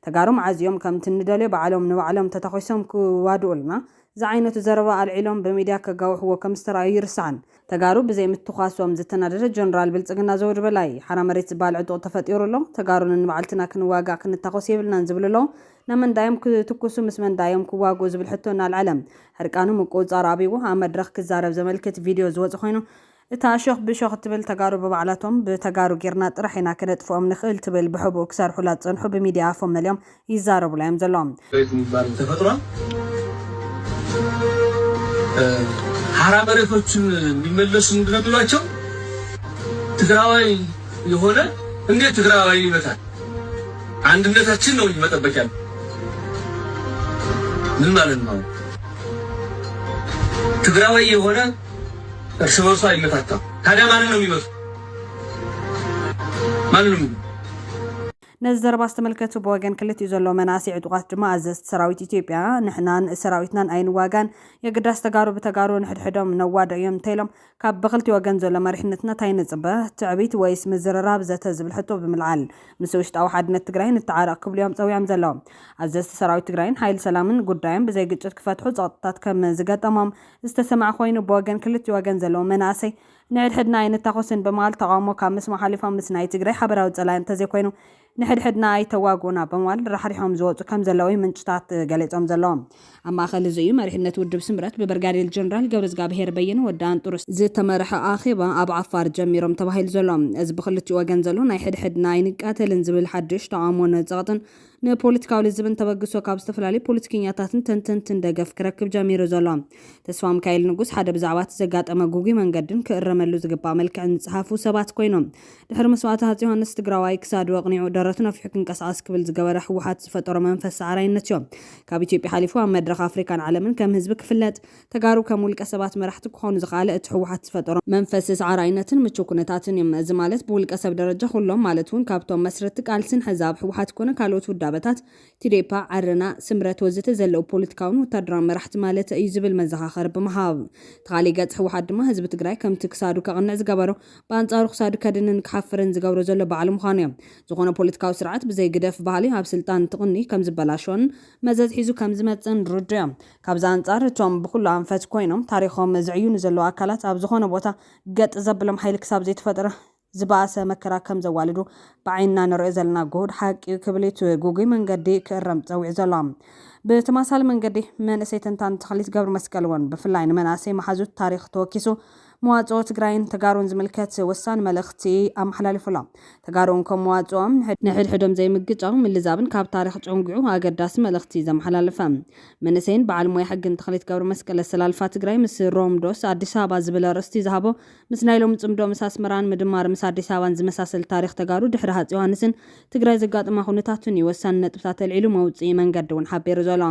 ተጋሩ መዓዝዮም ከም ትንደልዮ በዓሎም ንባዕሎም ተተኺሶም ክዋድኡልና ዝዓይነቱ ዘረባ አልዒሎም በሚድያ ከጋውሕዎ ከም ዝተራእዩ ይርስዓን ተጋሩ ብዘይ ምትኳሶም ዝተናደደ ጀነራል ብልጽግና ዘውድ በላይ ሓራ መሬት ዝበሃል ዕጡቕ ተፈጢሩሎ ተጋሩን ንባዕልትና ክንዋጋእ ክንተኾስ የብልናን ዝብልሎ ነመንዳዮም ክትኩሱ ምስ መንዳዮም ክዋግኡ ዝብል ሕቶ እናልዓለም ሕርቃኑ ምቁፅጻር ኣቢቡ ኣብ መድረኽ ክዛረብ ዘመልክት ቪድዮ ዝወጽ ኮይኑ እታ ሾኽ ብሾኽ ትብል ተጋሩ በባዕላቶም ብተጋሩ ጌርና ጥራሕ ኢና ከነጥፍኦም ንኽእል ትብል ብሕቡእ ክሰርሑላ ጽንሑ በሚድያ ኣፎም መሊኦም ይዛረቡላ እዮም ዘሎም ተፈጥሯ ሓራ መሬቶችን የሚመለሱ እንድነብሏቸው ትግራዋይ የሆነ እንዴት ትግራዋይ ይመታል አንድነታችን ነው መጠበቂያ ምን ማለት ነው ትግራዋይ የሆነ እርስ በርሱ አይመታታም ታዲያ ማንን ነው የሚመቱ ማንን ነዘረባ ዝተመልከቱ በወገን ክልት እዩ ዘሎ መናእሰይ ዕጡቃት ድማ አዘዝቲ ሰራዊት ኢትዮጵያ ንሕናን ሰራዊትናን ኣይንዋጋን የግዳስ ተጋሩ ብተጋሩ ንሕድሕዶም ነዋደ እዮም እንተኢሎም ካብ ብክልቲ ወገን ዘሎ መሪሕነትና እንታይ ንፅበ ትዕቢት ወይስ ምዝርራብ ዘተ ዝብል ሕቶ ብምልዓል ምስ ውሽጣዊ ሓድነት ትግራይ ንተዓረቕ ክብሉ እዮም ፀዊዖም ዘለዎም አዘዝቲ ሰራዊት ትግራይን ኃይል ሰላምን ጉዳዮን ብዘይ ግጭት ክፈትሑ ጸቕጥታት ከም ዝገጠሞም ዝተሰማዕ ኮይኑ በወገን ክልቲ ወገን ዘለዎ መናእሰይ ንሕድሕድና ኣይንተኾስን በመሃል ተቃውሞ ካብ ምስ መሓሊፎም ምስ ናይ ትግራይ ሓበራዊ ጸላኢ እንተዘይኮይኑ ንሕድሕድና ኣይተዋግኡና በመሃል ራሕሪሖም ዝወፁ ከም ዘለዉ ምንጭታት ገሊፆም ዘለዎም ኣብ ማእኸል እዚ እዩ መሪሕነት ውድብ ስምረት ብብርጋዴር ጀነራል ገብረ እግዚአብሔር በየነ ወዳን ጦር ዝተመርሐ ኣኺባ ኣብ ዓፋር ጀሚሮም ተባሂሉ ዘሎ እዚ ብክልቲኡ ወገን ዘሎ ናይ ሕድሕድና ኣይንቃተልን ዝብል ሓድሽ ተቃውሞን ጸቕጥን ንፖለቲካዊ ልዝብን ተበግሶ ካብ ዝተፈላለዩ ፖለቲከኛታትን ተንተንትን ደገፍ ክረክብ ጀሚሩ ዘሎ ተስፋ ሚካኤል ንጉስ ሓደ ብዛዕባ ዘጋጠመ ጉጉይ መንገድን ክእረመሉ ዝግባእ መልክዕን ዝፅሓፉ ሰባት ኮይኖም ድሕሪ መስዋዕቲ ሃፀይ ዮሃንስ ትግራዋይ ክሳዱ ኣቕኒዑ ደረቱ ነፊሑ ክንቀሳቀስ ክብል ዝገበረ ህወሓት ዝፈጠሮ መንፈስ ሰዓራይነት እዮም ካብ ኢትዮጵያ ሓሊፉ ኣብ መድረኽ ኣፍሪካን ዓለምን ከም ህዝቢ ክፍለጥ ተጋሩ ከም ውልቀ ሰባት መራሕቲ ክኾኑ ዝኽኣለ እቲ ህወሓት ዝፈጠሮ መንፈስ ሰዓራይነትን ምቹው ኩነታትን እዮም እዚ ማለት ብውልቀ ሰብ ደረጃ ኩሎም ማለት እውን ካብቶም መስረቲ ቃልስን ሕዛብ ህወሓት ኮነ ካልኦት ውዳበታት ቲዴፓ ዓረና ስምረት ወዘተ ዘለው ፖለቲካውን ወታደራዊ መራሕቲ ማለት እዩ ዝብል መዘኻኸር ብምሃብ ተኻሊ ገጽ ህወሓት ድማ ህዝቢ ትግራይ ከምቲ ክሳዱ ከቕንዕ ዝገበሮ በኣንጻሩ ክሳዱ ከድንን ክሓፍርን ዝገብሮ ዘሎ በዓል ምዃኑ እዮም ዝኾነ ፖለቲካዊ ስርዓት ብዘይ ግደፍ ባህሊ ኣብ ስልጣን ትቕኒ ከም ዝበላሾን መዘዝ ሒዙ ከም ዝመፅን ርዱ እዮም ካብዚ ኣንጻር እቶም ብኩሉ ኣንፈት ኮይኖም ታሪኾም ዝዕዩኑ ዘለዉ ኣካላት ኣብ ዝኾነ ቦታ ገጥ ዘብሎም ሓይሊ ክሳብ ዘይተፈጠረ ዝባሰ መከራ ከም ዘዋልዱ ብዓይንና ንሪኦ ዘለና ጉሁድ ሓቂ ክብሊት ጉጉይ መንገዲ ክእረም ፀዊዕ ዘሎ ብተመሳሳሊ መንገዲ መንእሰይ ተንታን ተኽሊት ገብረ መስቀል እውን ብፍላይ ንመናእሰይ መሓዙት ታሪክ ተወኪሱ መዋፅኦ ትግራይን ተጋሩን ዝምልከት ወሳኒ መልእኽቲ ኣመሓላሊፉሎም ተጋሩን ከም መዋፅኦም ንሕድሕዶም ዘይምግጫው ምልዛብን ካብ ታሪክ ጨንጉዑ ኣገዳሲ መልእኽቲ ዘመሓላልፈ መንእሰይን በዓል ሞያ ሕግን ተኽሊት ገብረ መስቀል ኣሰላልፋ ትግራይ ምስ ሮምዶስ ኣዲስ ኣበባ ዝብል ኣርእስቲ ዝሃቦ ምስ ናይ ሎሚ ፅምዶ ምስ ኣስመራን ምድማር ምስ ኣዲስ ኣበባን ዝመሳሰል ታሪክ ተጋሩ ድሕሪ ሃፀይ ዮሃንስን ትግራይ ዘጋጥማ ኩነታትን እዩ ወሳኒ ነጥብታት ኣልዒሉ መውፅኢ መንገዲ እውን ሓቢሩ ዘሎ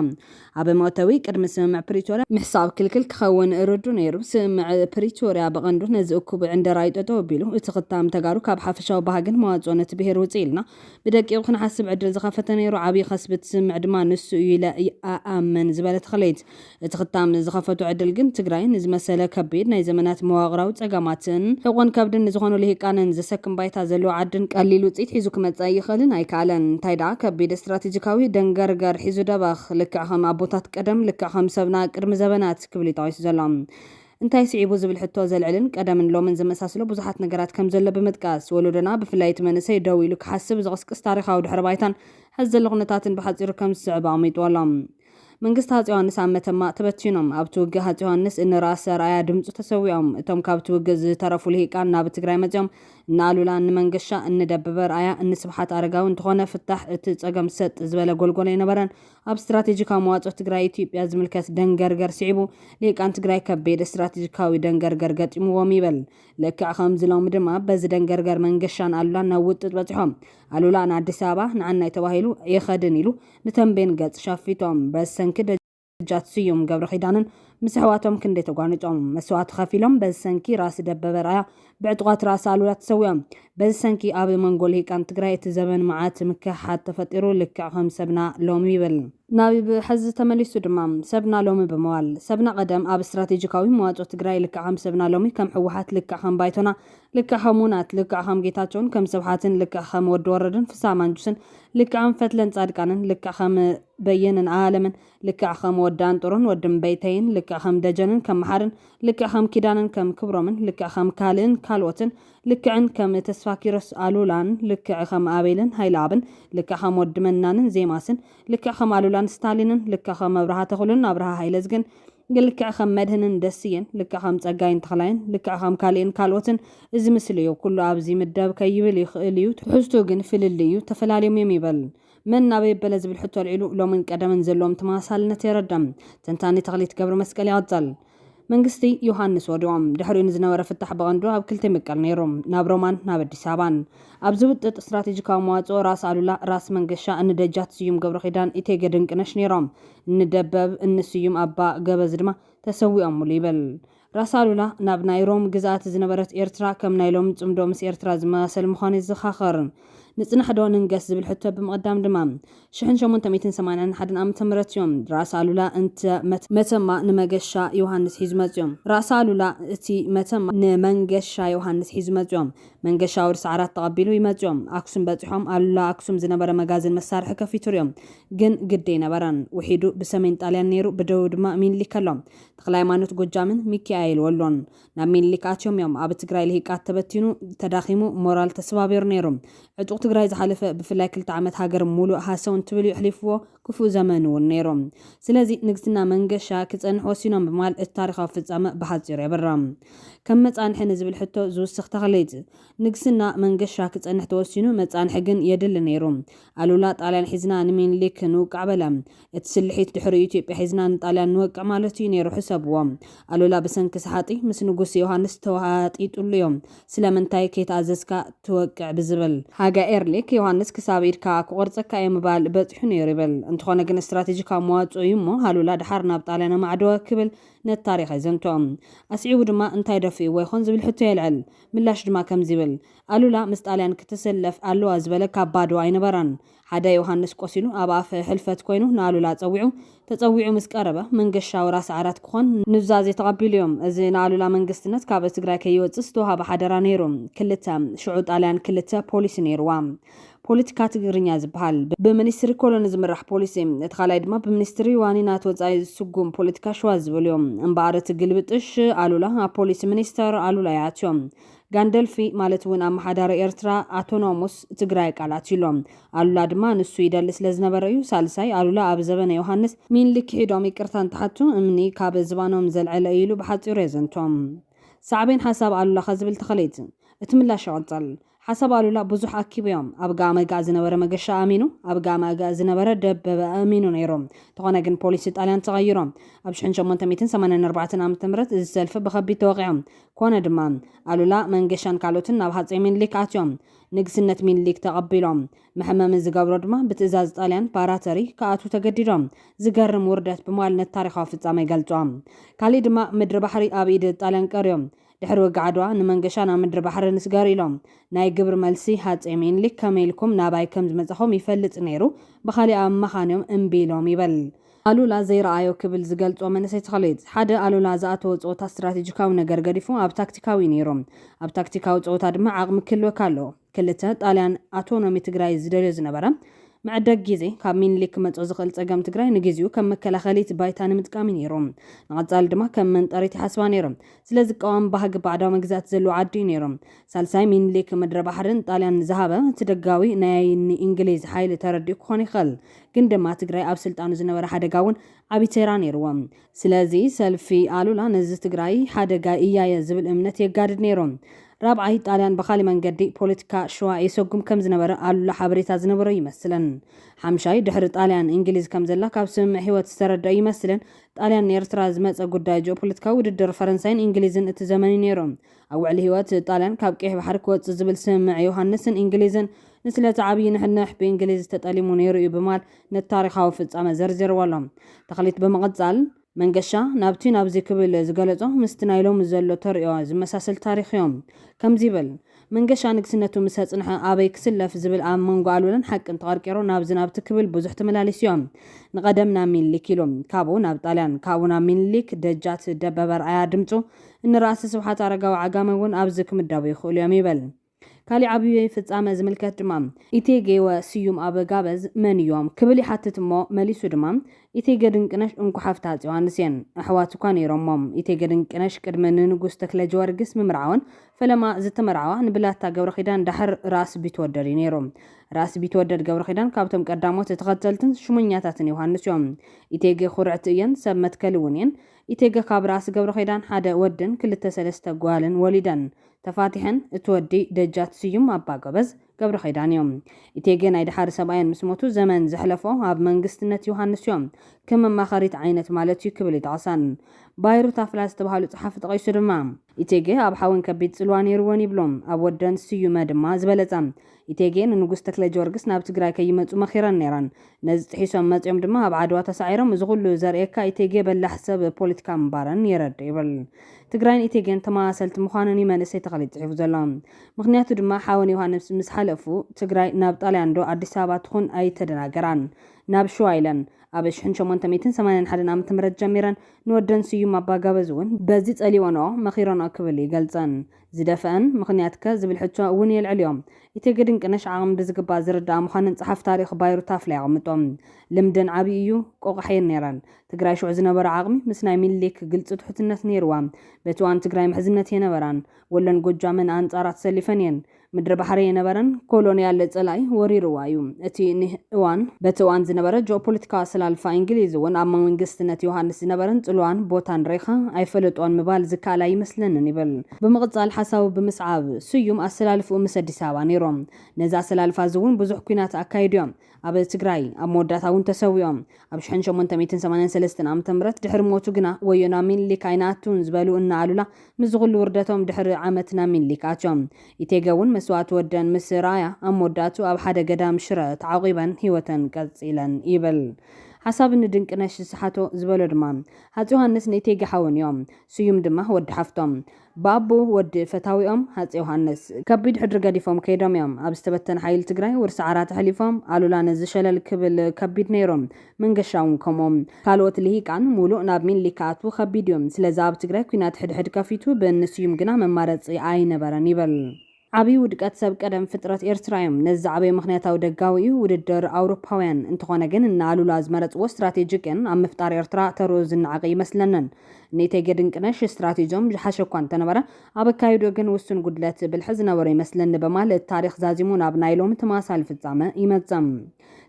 ኣብ መእተዊ ቅድሚ ስምምዕ ፕሪቶርያ ምሕሳብ ክልክል ክኸውን ርዱ ነይሩ ስምምዕ ፕሪቶርያ በቀንዱ ነዚ እኩብ ዕንደራ ይጠጦ ኣቢሉ እቲ ክታም ተጋሩ ካብ ሓፈሻዊ ባህግን መዋፅኦ ነቲ ብሄር ውፅእ ኢልና ብደቂቑ ክንሓስብ ዕድል ዝኸፈተ ነይሩ ዓብዪ ከስቢ ስምምዕ ድማ ንሱ እዩ ኢለ ኣኣመን ዝበለ ተኽለይት እቲ ክታም ዝኸፈቱ ዕድል ግን ትግራይ ንዝመሰለ ከቢድ ናይ ዘመናት መዋቕራዊ ፀገማትን ሕቆን ከብድን ንዝኾኑ ልሂቃንን ዘሰክም ባይታ ዘለዎ ዓድን ቀሊል ውፅኢት ሒዙ ክመፅእ ይኽእልን ኣይከኣለን እንታይ ደኣ ከቢድ ስትራቴጂካዊ ደንገርገር ሒዙ ደባኽ ልክዕ ከም ኣቦታት ቀደም ልክዕ ከም ሰብና ቅድሚ ዘበናት ክብል ጠቂሱ ዘሎ እንታይ ስዒቡ ዝብል ሕቶ ዘልዕልን ቀደምን ሎምን ዝመሳሰሉ ብዙሓት ነገራት ከም ዘሎ ብምጥቃስ ወለዶና ብፍላይ መንእሰይ ደው ኢሉ ክሓስብ ዝቕስቅስ ታሪኻዊ ድሕረ ባይታን ሕዚ ዘሎ ኩነታትን ብሓፂሩ ከም ዝስዕብ ኣቕሚጥዎሎም መንግስቲ ሃፀይ ዮሃንስ ኣብ መተማ ተበቲኖም ኣብቲ ውግእ ሃፀይ ዮሃንስ እንራስ ራእያ ድምፁ ተሰዊዖም እቶም ካብቲ ውግእ ዝተረፉ ልሂቃን ናብ ትግራይ መፅኦም ንኣሉላ ንመንገሻ እንደበበ ራእያ ንስብሓት ኣረጋዊ እንትኾነ ፍታሕ እቲ ፀገም ሰጥ ዝበለ ጎልጎሎ ይነበረን ኣብ ስትራቴጂካዊ መዋፅኦ ትግራይ ኢትዮጵያ ዝምልከት ደንገርገር ስዒቡ ልሂቃን ትግራይ ከበድ ስትራቴጂካዊ ደንገርገር ገጢምዎም ይበል ልክዕ ከምዚ ሎሚ ድማ በዚ ደንገርገር መንገሻን ኣሉላን ናብ ውጥጥ በፂሖም ኣሉላ ንኣዲስ ኣበባ ንዓናይ ተባሂሉ ይኸድን ኢሉ ንተንቤን ገጽ ሻፊቶም በሰንኪ ደጃት ስዩም ገብረ ኺዳንን ምስ ኣሕዋቶም ክንደይ ተጓኒጮም መስዋዕቲ ከፊሎም በዚ ሰንኪ ራስ ደበበ ራእያ ብዕጡቓት ራስ ኣሉላ ተሰዊዖም በዚ ሰንኪ ኣብ መንጎ ልሂቃን ትግራይ እቲ ዘመን መዓት ምክሕሓት ተፈጢሩ ልክዕ ከም ሰብና ሎሚ ይብል ናብ ሕዚ ተመሊሱ ድማ ሰብና ሎሚ ብምባል ሰብና ቀደም ኣብ ስትራቴጂካዊ መዋፅኦ ትግራይ ልክዕ ከም ሰብና ሎሚ ከም ሕወሓት ልክዕ ከም ባይቶና ልክዕ ከም ሙናት ልክዕ ከም ጌታቸውን ከም ስብሓትን ልክዕ ከም ወዲ ወረድን ፍሳሕ ማንጁስን ልክዕ ከም ፈትለን ጻድቃንን ልክዕ ከም በየንን ዓለምን ልክዕ ከም ወዳን ጡሩን ወድም በይተይን ልክዕ ከም ደጀንን ከም መሓርን ልክዕ ከም ኪዳንን ከም ክብሮምን ልክዕ ከም ካልእን ካልኦትን ልክዕን ከም ተስፋኪሮስ ኣሉላን ልክዕ ከም ኣቤልን ሃይላብን ልክዕ ከም ወዲ መናንን ዜማስን ልክዕ ከም ኣሉላን ስታሊንን ልክዕ ከም ኣብርሃ ተኽሉን ኣብርሃ ሃይለዝግን ልክዕ ከም መድህንን ደስየን ልክዕ ከም ፀጋይን ተኽላይን ልክዕ ከም ካልእን ካልኦትን እዚ ምስሊ እዩ ኩሉ ኣብዚ ምደብ ከይብል ይኽእል እዩ ትሕዝቶ ግን ፍልል እዩ ተፈላለዮም እዮም ይበል من نبي بلز بالحتى العلو لو من قدمن زلوم تماثال نتيردم تنتاني تغليت قبر مسكلي عطل መንግስቲ ዮሃንስ ወዲኦም ድሕሪኡ ንዝነበረ ፍታሕ በቐንዱ ኣብ ክልተ ይምቀል ነይሮም ናብ ሮማን ናብ ኣዲስ ኣበባን ኣብ ዝውጥጥ ስትራቴጂካዊ መዋፅኦ ራስ ኣሉላ ራስ መንገሻ እንደጃት ስዩም ገብረ ኺዳን ኢቴጌ ድንቅነሽ ነይሮም እንደበብ እንስዩም ኣባ ገበዝ ድማ ተሰዊኦም ሙሉ ይበል ራስ ኣሉላ ናብ ናይ ሮም ግዛት ዝነበረት ኤርትራ ከም ናይ ሎም ጽምዶ ምስ ኤርትራ ዝመሰል ምዃኑ ይዘኻኸርን ንጽናሕ ዶ ንንገስ ዝብል ሕቶ ብምቕዳም ድማ 1881 ዓመተ ምህረት እዮም ራስ ኣሉላ እንተ መተማ ንመገሻ ዮሃንስ ሒዙ መጽኦም ራስ ኣሉላ እቲ መተማ ንመንገሻ ዮሃንስ ሒዙ መጽኦም መንገሻ ወርስ ዓራት ተቐቢሉ ይመጽኦም ኣክሱም በጽሖም ኣሉላ ኣክሱም ዝነበረ መጋዝን መሳርሒ ከፊቱ ርዮም ግን ግዴ ነበረን ውሒዱ ብሰሜን ጣልያን ነይሩ ብደቡብ ድማ ሚኒሊክ ኣሎ ተኽላይ ሃይማኖት ጎጃምን ሚካኤል ወሎን ናብ ሚኒሊክ ኣትዮም እዮም ኣብ ትግራይ ልሂቃት ተበቲኑ ተዳኺሙ ሞራል ተሰባቢሩ ነይሩ ዕጡቕ ትግራይ ዝሓለፈ ብፍላይ 2 ዓመት ሃገር ሙሉእ ሃሰውን ትብሉ ይሕሊፍዎ ክፉእ ዘመን እውን ነይሮም ስለዚ ንግስና መንገሻ ክጸንሕ ወሲኖም በማል ታሪኻዊ ፍጻመ ብሓጺሩ የበራም ከም መጻንሒ ንዝብል ሕቶ ዝውስኽ ተኽሊት ንግስና መንገሻ ክጸንሕ ተወሲኑ መጻንሒ ግን የድል ነይሩ ኣሉላ ጣልያን ሒዝና ንሚኒሊክ ንውቃዕ በለ እቲ ስልሒት ድሕሪ ኢትዮጵያ ሒዝና ንጣልያን ንወቅዕ ማለት እዩ ነይሩ ሕሰብዎም ኣሉላ ብሰንኪ ሰሓጢ ምስ ንጉስ ዮሃንስ ተዋጢጡሉ እዮም ስለምንታይ ከይተኣዘዝካ ትወቅዕ ብዝብል ሃጋ ኤርሊክ ዮሃንስ ክሳብ ኢድካ ክቆርፀካ የምባል በፂሑ ነይሩ ይብል እንተኾነ ግን ስትራቴጂካዊ መዋፅኦ እዩ እሞ ኣሉላ ድሓር ናብ ጣልያን ማዕደወ ክብል ነቲ ታሪክ ይዘንቶም ኣስዒቡ ድማ እንታይ ደፊእዎ ይኾን ዝብል ሕቶ የልዕል ምላሽ ድማ ከምዚ ይብል ኣሉላ ምስ ጣልያን ክትሰለፍ ኣለዋ ዝበለ ካብ ባድዋ ኣይነበረን ሓደ ዮሃንስ ቆሲሉ ኣብ ኣፈ ሕልፈት ኮይኑ ንኣሉላ ተፀዊዑ ምስ ቀረበ መንገሻ ወራስ ዓራት ክኾን ንዛዜ ተቐቢሉ እዮም እዚ ንኣሉላ መንግስትነት ካብ ትግራይ ከይወፅእ ዝተዋሃበ ሓደራ ነይሩ ክልተ ሽዑ ጣልያን ክልተ ፖሊስ ነይሩዋ ፖለቲካ ትግርኛ ዝበሃል ብሚኒስትሪ ኮሎኒ ዝምራሕ ፖሊሲ እቲ ካልኣይ ድማ ብሚኒስትሪ ዋኒናት ወፃኢ ዝስጉም ፖለቲካ ሸዋ ዝብሉ እዮም እምበኣር እቲ ግልብጥሽ ኣሉላ ኣብ ፖሊሲ ሚኒስተር ኣሉላ ያትዮም ጋንደልፊ ማለት እውን ኣመሓዳሪ ኤርትራ ኣውቶኖሙስ ትግራይ ቃላት ኢሎም ኣሉላ ድማ ንሱ ይደሊ ስለ ዝነበረ እዩ ሳልሳይ ኣሉላ ኣብ ዘበነ ዮሃንስ ሚኒሊክ ሒዶም ይቅርታ እንተሓቱ እምኒ ካብ ዝባኖም ዘልዕለ ኢሉ ብሓፂሩ የዘንቶም ሳዕቤን ሓሳብ ኣሉላ ከዝብል ተኸለይት እቲ ምላሽ ይቕፅል ሓሳብ ኣሉላ ብዙሕ ኣኪቦም ኣብ ጋመጋ ዝነበረ መገሻ ኣሚኑ ኣብ ጋመጋ ዝነበረ ደበበ ኣሚኑ ነይሮም ተኾነ ግን ፖሊሲ ጣልያን ተቐይሮም ኣብ 1884 ዓመተ ምህረት እዚ ሰልፊ ብከቢድ ተወቂዖም ኮነ ድማ ኣሉላ መንገሻን ካልኦትን ናብ ሃፀይ ሚኒሊክ ኣትዮም ንግስነት ሚኒሊክ ተቐቢሎም መሐመም ዝገብሮ ድማ ብትእዛዝ ጣልያን ፓራተሪ ከኣቱ ተገዲዶም ዝገርም ውርደት ብምባል ነቲ ታሪኻዊ ፍጻመ ይገልጾም ካሊእ ድማ ምድሪ ባሕሪ ኣብ ኢድ ጣልያን ቀርዮም ድሕሪ ወግዓት ዓድዋ ንመንገሻ ናብ ምድሪ ባሕሪ ንስጋር ኢሎም ናይ ግብሪ መልሲ ሃፀይ ሚኒሊክ ከመይ ኢልኩም ናባይ ከም ዝመጻኹም ይፈልጥ ነይሩ ብኻሊእ ኣብ መኻንዮም እምቢ ኢሎም ይበል ኣሉላ ዘይረኣዮ ክብል ዝገልጾ መንእሰይ ተኽሊት ሓደ ኣሉላ ዝኣተወ ፆታ ስትራቴጂካዊ ነገር ገዲፉ ኣብ ታክቲካዊ ነይሮም ኣብ ታክቲካዊ ፆታ ድማ ዓቕሚ ክህልወካ ኣሎ ክልተ ጣልያን ኣውቶኖሚ ትግራይ ዝደልዮ ዝነበረ معدك جيزي كامين ليك متوزخل تقام تقراي نجيزيو كم مكلاخليت بايتان متقامين يروم نغزال دما كم من طريتي حسوان يروم سلازك قوام بحق بعدا مجزات زلو عادين يروم سالساي مين ليك مدر بحرن طاليان زهابة تدقاوي ناي إنجليز حايل تردي كوني خل كندما تقراي أب سلطانو زنور حدقاون عبي تيران يروم سلازي سلفي آلولا نزز تقراي حدقا إيايا زبل امنت يقارد نيروم رابعي طاليان بخالي من قدي بوليتيكا شوا يسوقم كم زنبر آلولا حبريتا زنبر يمثلن حمشاي دحر طاليان إنجليز كم زلا كاب سمع حيوة تسترد يمثلن طاليان نيرتراز متى قداي جوبوليتيكا وددر فرنساين إنجليزن اتزمني نيروم أو على هيوات طاليان كاب كيح بحركوة زبل سمع يوهانسن إنجليزن نسلة عبي نحنح بإنجليز تتأليمو نيرو بمال نتاريخ وفت أما زرزر والله تخليت بمغزال منقشا نابتي نابزي كبل زقالتو مستنايلوم زلو تريو زمساسل تاريخيوم كم زيبل منقشا نقسنتو مساصنحا ابي كسلف زبل ام منقو قالولن حق انتقارقيرو نابز نابت كبل بزحت ملاليسيوم نقدمنا من لكيلوم كابو ناب طاليان كابونا من لك دجات دببر ايا دمتو ان راس سبحات ارغاو عقامون ابزك مداوي خوليوم يبل كالي عبيوي فتصامه زملكت دمام إتيجي وسيوم أبغابز من يوم كبلي حتى تمو مليسو دمام إتيجي دنكناش انكو حفتات يوانسين أحواتو كان يرمم إتيجي دنكناش كرمن نقوس تكلا جوارقس ممرعون فلما زت مرعوا نبلاتا قور خيدان دحر راس بيتودر ينيروم راس بيتودر قور خيدان كابتم قداموت تغتلتن شمنياتاتن يوهانس يوم إتيجي خرعتين سمت كلونين إتيجي كاب راس قور خيدان حدا ودن كل تسلستا قوالن وليدان تفاتحن اتودي دجات سيوم أبا قبز قبر خيدان يوم إتيجي نايد حار سباين مسموتو زمن زحلفو هاب منقستنت يوهانس يوم كما ما خريط عينت مالتي كبلي تعصان بايرو تافلاس تبهالو تحفت غيسو دمام إتيجي أب حاون كبيت سلواني رواني بلوم أب ودن سيوم دما زبالتام إتيجي ننقوس تكلا جورقس ناب تقراي كيمتو مخيران نيران نزت حيسوم ماتيوم دما أب عدوا تسعيرم زغلو زاريكا إتيجي بلحسب بوليتيكا مبارن يرد يبل تقراين إتيجين تماسلت مخانني ما نسيت غليت حفظ زلام مغنياتو دما حاوني وهانفس مسحلفو تقراي ناب طاليان دو أدسابات خون أي تدناقران ناب شوايلن أبش حنشو منتميتن سمانين حدن عم تمرد جميران نودن سيوم أبا قابزون بزيت أليوانو مخيران أكبلي قلتان زدفان مغنياتك زبل حتشو أوني العليوم يتقدن كنش عام بزقبا زردا مخانن صحف تاريخ بايرو تافلي عمتهم لمدن عبييو قوقحين نيران تقراي شو عزنا برا عغمي مسناي مليك قلت تحتنت نيروام بتوان تقراي محزنت ينبران ولن قجا من أنصارات سلفنين مدر بحري نبرن كولونيال لصلاي وري روايو اتي نهوان بتوان زنبره جوبوليتيكا سلالفا انجليز ون اما منغستنت يوهانس نبرن طلوان بوتان ريخا ايفلطون مبال زكالا يمسلن يبل بمقصال حساب بمسعاب سيوم اسلالفو مسدساوا نيروم نزا سلالفا زون بزح كينات اكايديوم اب تግራይ اب ሞዳታውን ተሰውዮም اب شحنشو منتميتن 83 عام تمرت دحر موتو ግና ወየና ሚን ሊካይናቱን ዝበሉ እና አሉላ ምዝغሉ ወርደቶም ድሕር ዓመትና ሚን ሊካቸውም ይተገውን መስዋዕት ወደን ምስራያ አሞዳቱ ኣብ ሓደ ገዳም ሽረ ተዓቂበን ህይወተን ቀጽለን ይብል حساب ندنقنش سحاتو زبلو دما حاج يوحنس نيتيغ حاون يوم سيوم دما ود حفتم بابو ود فتاويهم حاج يوحنس كبيد حدر غديفهم كيدم يوم ابستبتن حيل تግራይ ورس عرات حليفهم አሉላ ነዝ ሸለል ክብል ከቢድ ነይሮም መንገሻውን ከሞም ካልኦት ልሂቃን ሙሉእ ናብ ሚን ሊካቱ ከቢድዮም ስለዛ ኣብ ትግራይ ኩናት ሕድሕድ ከፊቱ በእንስዩም ግና መማረጽ ኣይነበረን ይበል عبي ودقات سب قدم فترة إرترايم نزع عبي مخنياتاو دقاوي وددر أوروباوين انتخوانا جن إن عالو لاز مرت واستراتيجيكين عم مفتار إرترا تروز النعقي مثلنن نيتي قدن كناش استراتيجيوم جحاشو كوان تنبرا عبا كايدو جن وستن قدلات بالحزن وري مثلن بمال التاريخ زازيمون عبنايلوم تماسال في الزعمة يمتزم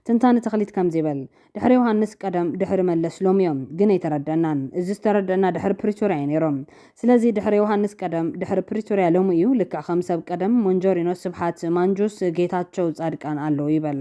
تنتان تخليت كم زيبل دحر يوحنس قدم دحر ملس لوم يوم جن يتردنان إزيس تردنا دحر بريتوريين يروم سلازي دحر يوحنس قدم دحر بريتوريا لوم يو لكا خمسة قدم منجورينو سبحات مانجوس جيتاتشو صادقان አለው ይበል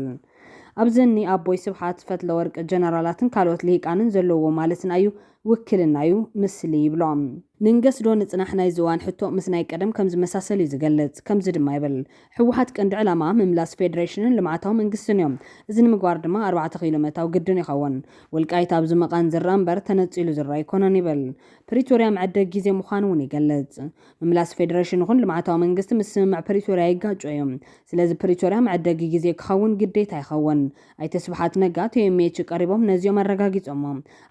አብዘኒ አቦይ ስብሐት ፈትለ ወርቅ ጀነራላትን ካልወት ሊቃንን ዘለዎ ማለትን አዩ ውክልናዩ ምስሊ ይብሎም ንንገስ ዶ ንጽናሕናይ ዝዋን ሕቶ ምስናይ ቀደም ከምዝ መሳሰል ይዝገለጽ ከምዝ ድማ ይበል ሕወሓት ቀንዲ ዕላማ ምምላስ ፌደሬሽንን ልማታው መንግስትን እዮም እዚ ንምግባር ድማ 4 ኪሎ ሜትር ግድን ይኸውን ወልቃይት ኣብ ዝመቃን ዝራምበር ተነጺሉ ዝራይ ኮነን ይበል ፕሪቶሪያ መዕደግ ጊዜ ምዃኑን ይገለጽ ምምላስ ፌደሬሽን ይኹን ልማታው መንግስት ምስምዕ ፕሪቶሪያ ይጋጩ እዮም ስለዚ ፕሪቶሪያ መዕደግ ጊዜ ክኸውን ግዴታ ይኸውን ኣይተስብሓት ነጋ ቲኤምኤች ቀሪቦም ነዚኦም አረጋጊጾም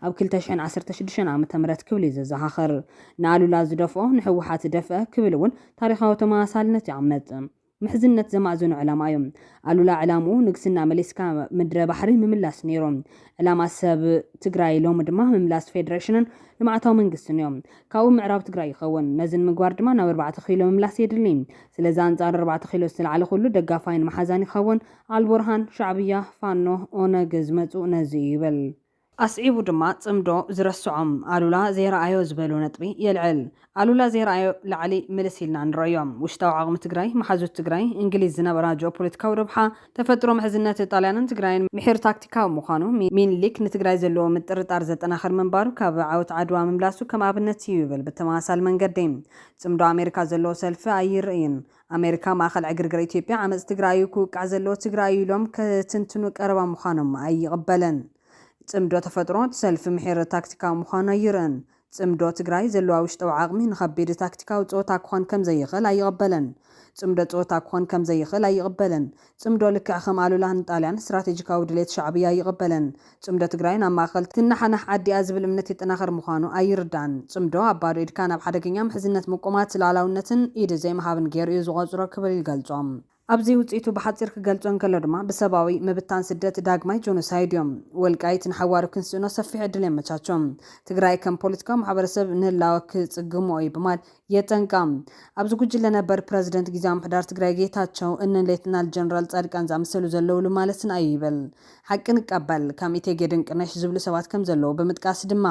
ኣብ 2016 ዓመተ ምህረት ክብል ይዘኻኽር نالو لاز دفعه نحوحات دفعه كبلون تاريخه تماثالنا تعمد محزنة زمازون علامة يوم قالوا لا علامو نقصنا مليسكا مدرة بحري مملاس نيروم علامة سب تقراي لو مدمه مملاس فيدريشن لمعتاو منقصن يوم كاو معراب تقراي خون نزل مقوار دما ناو 4 خيلو مملاس يدلين سلازان زار 4 خيلو سل على كله دقافاين محازاني خون البرهان شعبية فانو اونا قزمتو نزيبل أصعيبو دما صمدو زرسعم قالولا زي رأيو زبلو نطبي يلعل قالولا زي رأيو لعلي ملسيلنا نرأيوم وشتاو عقم تقراي محازو تقراي انجليز زنبرا جوبوليتيكاو ربحا تفترو محزنات طاليان تقراين محير تاكتيكاو مخانو مين ليك نتقراي زلو مترطار زتناخر منبارو كاب عاوت عدوا مملاسو كما ابنت يوبل بالتماسال منقدين صمدو أمريكا زلو سلف أيرين أمريكا ماخل عقرقر إثيوبيا عمز تقرايو كوك عزلو تقرايو لهم كتنتنو قربا مخانم أي قبلن صمدو تفترو سلف محير تاكتيكاو مخانا يرن صمدو تقراي زلو وشتو عقمي نخبير تاكتيكاو صوتا كون كم زي خل أي قبلن صمدو صوتا كون كم زي خل أي قبلن صمدو لك أخم قالوا لهن طاليان استراتيجيكاو دليت شعبية أي قبلن صمدو تقراي نما خل تنحنح عدي أزبل منتي تناخر مخانو أي ردان صمدو عبارو إد كان بحدقين يام حزنة مقومات العلاونتن إيد زي محابن غير يزغازرو كبل القلجام أبزي وصيتو بحصير كغلصون كله دما بسباوي مبتان سدت داغماي جونوسايديوم والقايت نحوارو كنسونو سفي عدل يمچاچوم تግራይ ከም ፖለቲካ ማህበረሰብ ንላወክ ጽግሞይ በማል የጠንቃም አብዚ ጉጅለ ነበር ፕሬዝዳንት ጊዜያዊ ምሕዳር ትግራይ ጌታቸው እነ ሌተናል ጀነራል ጻድቃን ዛምሰሉ ዘለውሉ ማለትን አይበል ሐቅን ቀበል ከሚቴ ገድንቅነሽ ዝብሉ ሰባት ከም ዘለው በመጥቃስ ድማ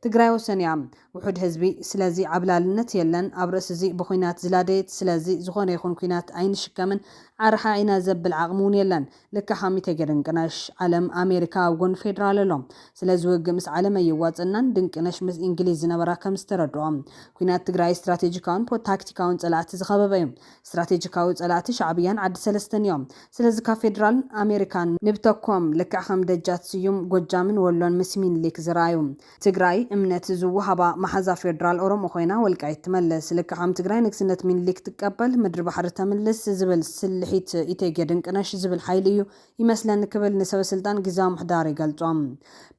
ትግራይ ወሰንያ ውሑድ ህዝቢ ስለዚ ዓብላልነት የለን አብረስ እዚ በኹናት ዝላደት ስለዚ ዝኾነ ይኹን ኩናት አይንሽከምን عرح عينا زبل عقمون يلن لك حامي تجرن كناش علم أمريكا وجون فيدرال لهم سلزوج مس علم يوات إنن دين كناش مس إنجليز نبرا كم استردوام كنا تجري استراتيجيكاون بو تاكتيكاون طلعت زخببيم استراتيجيكاون طلعت شعبيا عد سلستن يوم سلزك فيدرال أمريكان نبتكم لك حم دجات سيوم جوجامن ولون مسمين لك زرايوم تجري إمنت زوهبا محزا فيدرال أورم أخوينا والقايت تملس لك حم تجري نكسنت من لك تقبل مدرب حر تملس زبل سل حيت إتجدن كناش زبل حيليو يمثلن كبل نسوي سلطان جزام حداري قالتهم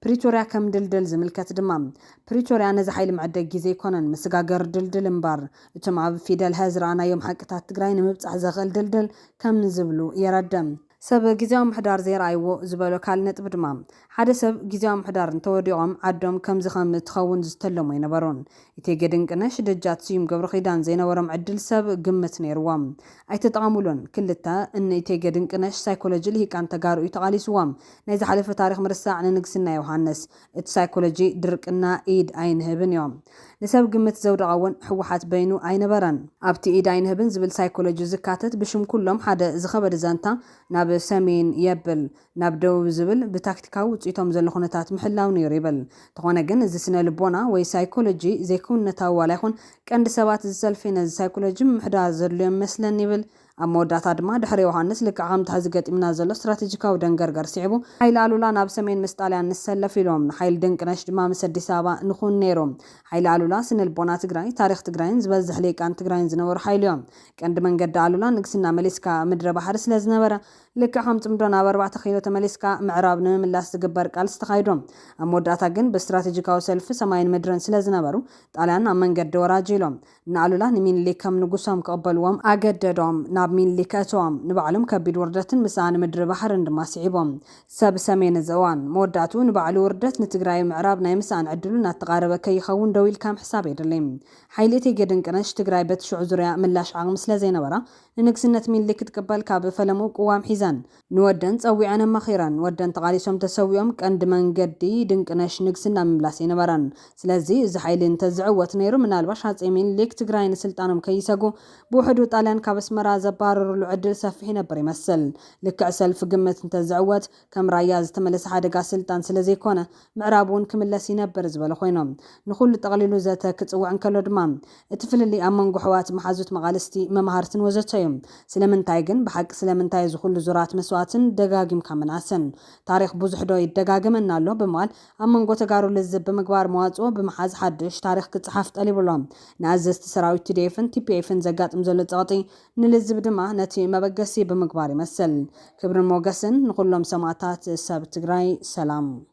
بريتوريا كم دلدل زملكات دمام بريتوريا أنا زحيل معدة جزي كونن مسجاجر دلدل مبار تمع فيدال هزر أنا يوم حكتات تجرين مبتع زغل دلدل كم نزبلو يردم سب جزام حدار زير أيوة زبالو كالنت بدمام حدا سب جزام حدار نتوديهم عدم كم زخم تخون زتلم وين برون يتجدن كناش دجات سيم قبر خيدان زين ورم عدل سب قمة نيروام أي تتعاملون كلتا إن يتجدن كناش سايكولوجي اللي كان تجارو يتعالي سوام نيز حلف تاريخ مرسع عن نقصنا يوحنس السايكولوجي دركنا إيد عين هبن يوم نسب قمة زود عون حوحات بينو عين بران أبتي إيد عين هبن زبل سايكولوجي زكاتت بشم كلهم حدا زخبر زانتا ناب سمين يبل نابدو زبل بتاكتيكاو وصيتهم زلو خنتات محلاو نير يبل تخونا جن زي سنة لبونا وي سايكولوجي زي كون نتاو ولا يكون كان سبات السلفين السايكولوجي محدا زلو مثلا يبل أمودات أدما دحري يوحنس لك عام تحزقت من نازل استراتيجيكاو دنجرجر سيعبو حيل قالوا لا ناب سمين مستاليان نسلف لهم حيل دنكنش دما مسدي سابا نخون نيروم حيل قالوا لا سن البونا تجراي تاريخ تجراين زبزح ليك عن تجراين زنور حيلهم كان دمن قد قالوا لا نقصنا مليسكا مدرب حرس لازنبره لك حمت مدنا بربع تخيلو تمليسكا معرابنا من لاس تجبر قال استخايدهم أمودات أجن باستراتيجيكاو سلف سماين مدرن سلازنبرو طالعنا من قد وراجيلهم نقالوا لا نمين ليكم نقصهم قبلوهم أجددهم ناب مين لكاتهم نبعلم كبيد وردتن مسان مدر بحر عندما سعيبهم سب سمين الزوان موداتو نبعلو وردت نتقراي معرابنا يمسان عدلونا تقارب كي يخون دويل كام حساب يدليم حيلتي جدن كناش تقراي بتشع زريا ملاش عقم سلازين برا نقصنت مين لك تقبل كاب فلمو قوام حيزان نودن تصويعنا مخيرا ودن تقاليسهم تسويهم كاند من قدي دنكناش نقصنا مبلاسين بران سلازي زحيلين تزعوت نيرو من الباش هاتيمين لك تقراي نسلطانهم كيساقو بوحدو طاليان كابس مرازة بارر العدل سافحين بري مسل لك عسل في قمة انتزعوت كم راياز تملس حادقا سلطان سلازي كونه معرابون كملاسين برز بالخوينهم نخول تقليلو ذاتا كتسوعن كالو دمام اتفل اللي أمان قحوات محازوت مغالستي ممهارتن وزتايم سلمن تايقن بحق سلمن تايز خل زرات مسواتن دقاقم كامن عسن تاريخ بوزح دوي دقاقم النالو بمال أمان قو تقارو لزب بمقبار مواتو بمحاز حدش تاريخ كتصحافت ألي بلوم نعزز تسراوي تديفن تبيفن زقات مزلو تغطي نلزب دما نتي مبقسي بمقبار مسل كبر موقسن نقول لهم سماعتات ساب تقراي سلام